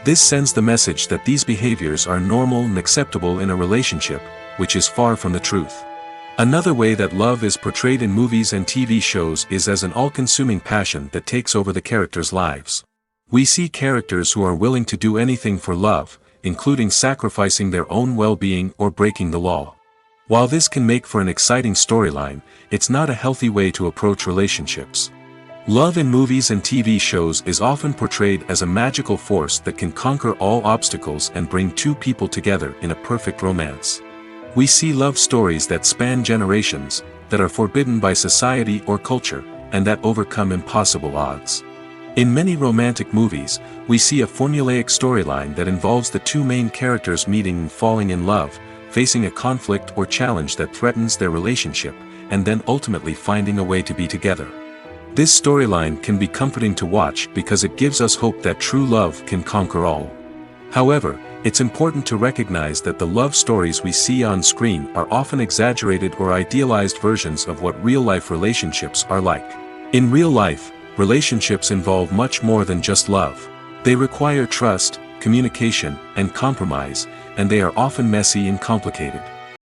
This sends the message that these behaviors are normal and acceptable in a relationship, which is far from the truth. Another way that love is portrayed in movies and TV shows is as an all-consuming passion that takes over the characters' lives. We see characters who are willing to do anything for love, including sacrificing their own well-being or breaking the law. While this can make for an exciting storyline, it's not a healthy way to approach relationships. Love in movies and TV shows is often portrayed as a magical force that can conquer all obstacles and bring two people together in a perfect romance. We see love stories that span generations, that are forbidden by society or culture, and that overcome impossible odds. In many romantic movies, we see a formulaic storyline that involves the two main characters meeting and falling in love, facing a conflict or challenge that threatens their relationship, and then ultimately finding a way to be together. This storyline can be comforting to watch because it gives us hope that true love can conquer all. However, It's important to recognize that the love stories we see on screen are often exaggerated or idealized versions of what real-life relationships are like. In real life, relationships involve much more than just love. They require trust, communication, and compromise, and they are often messy and complicated.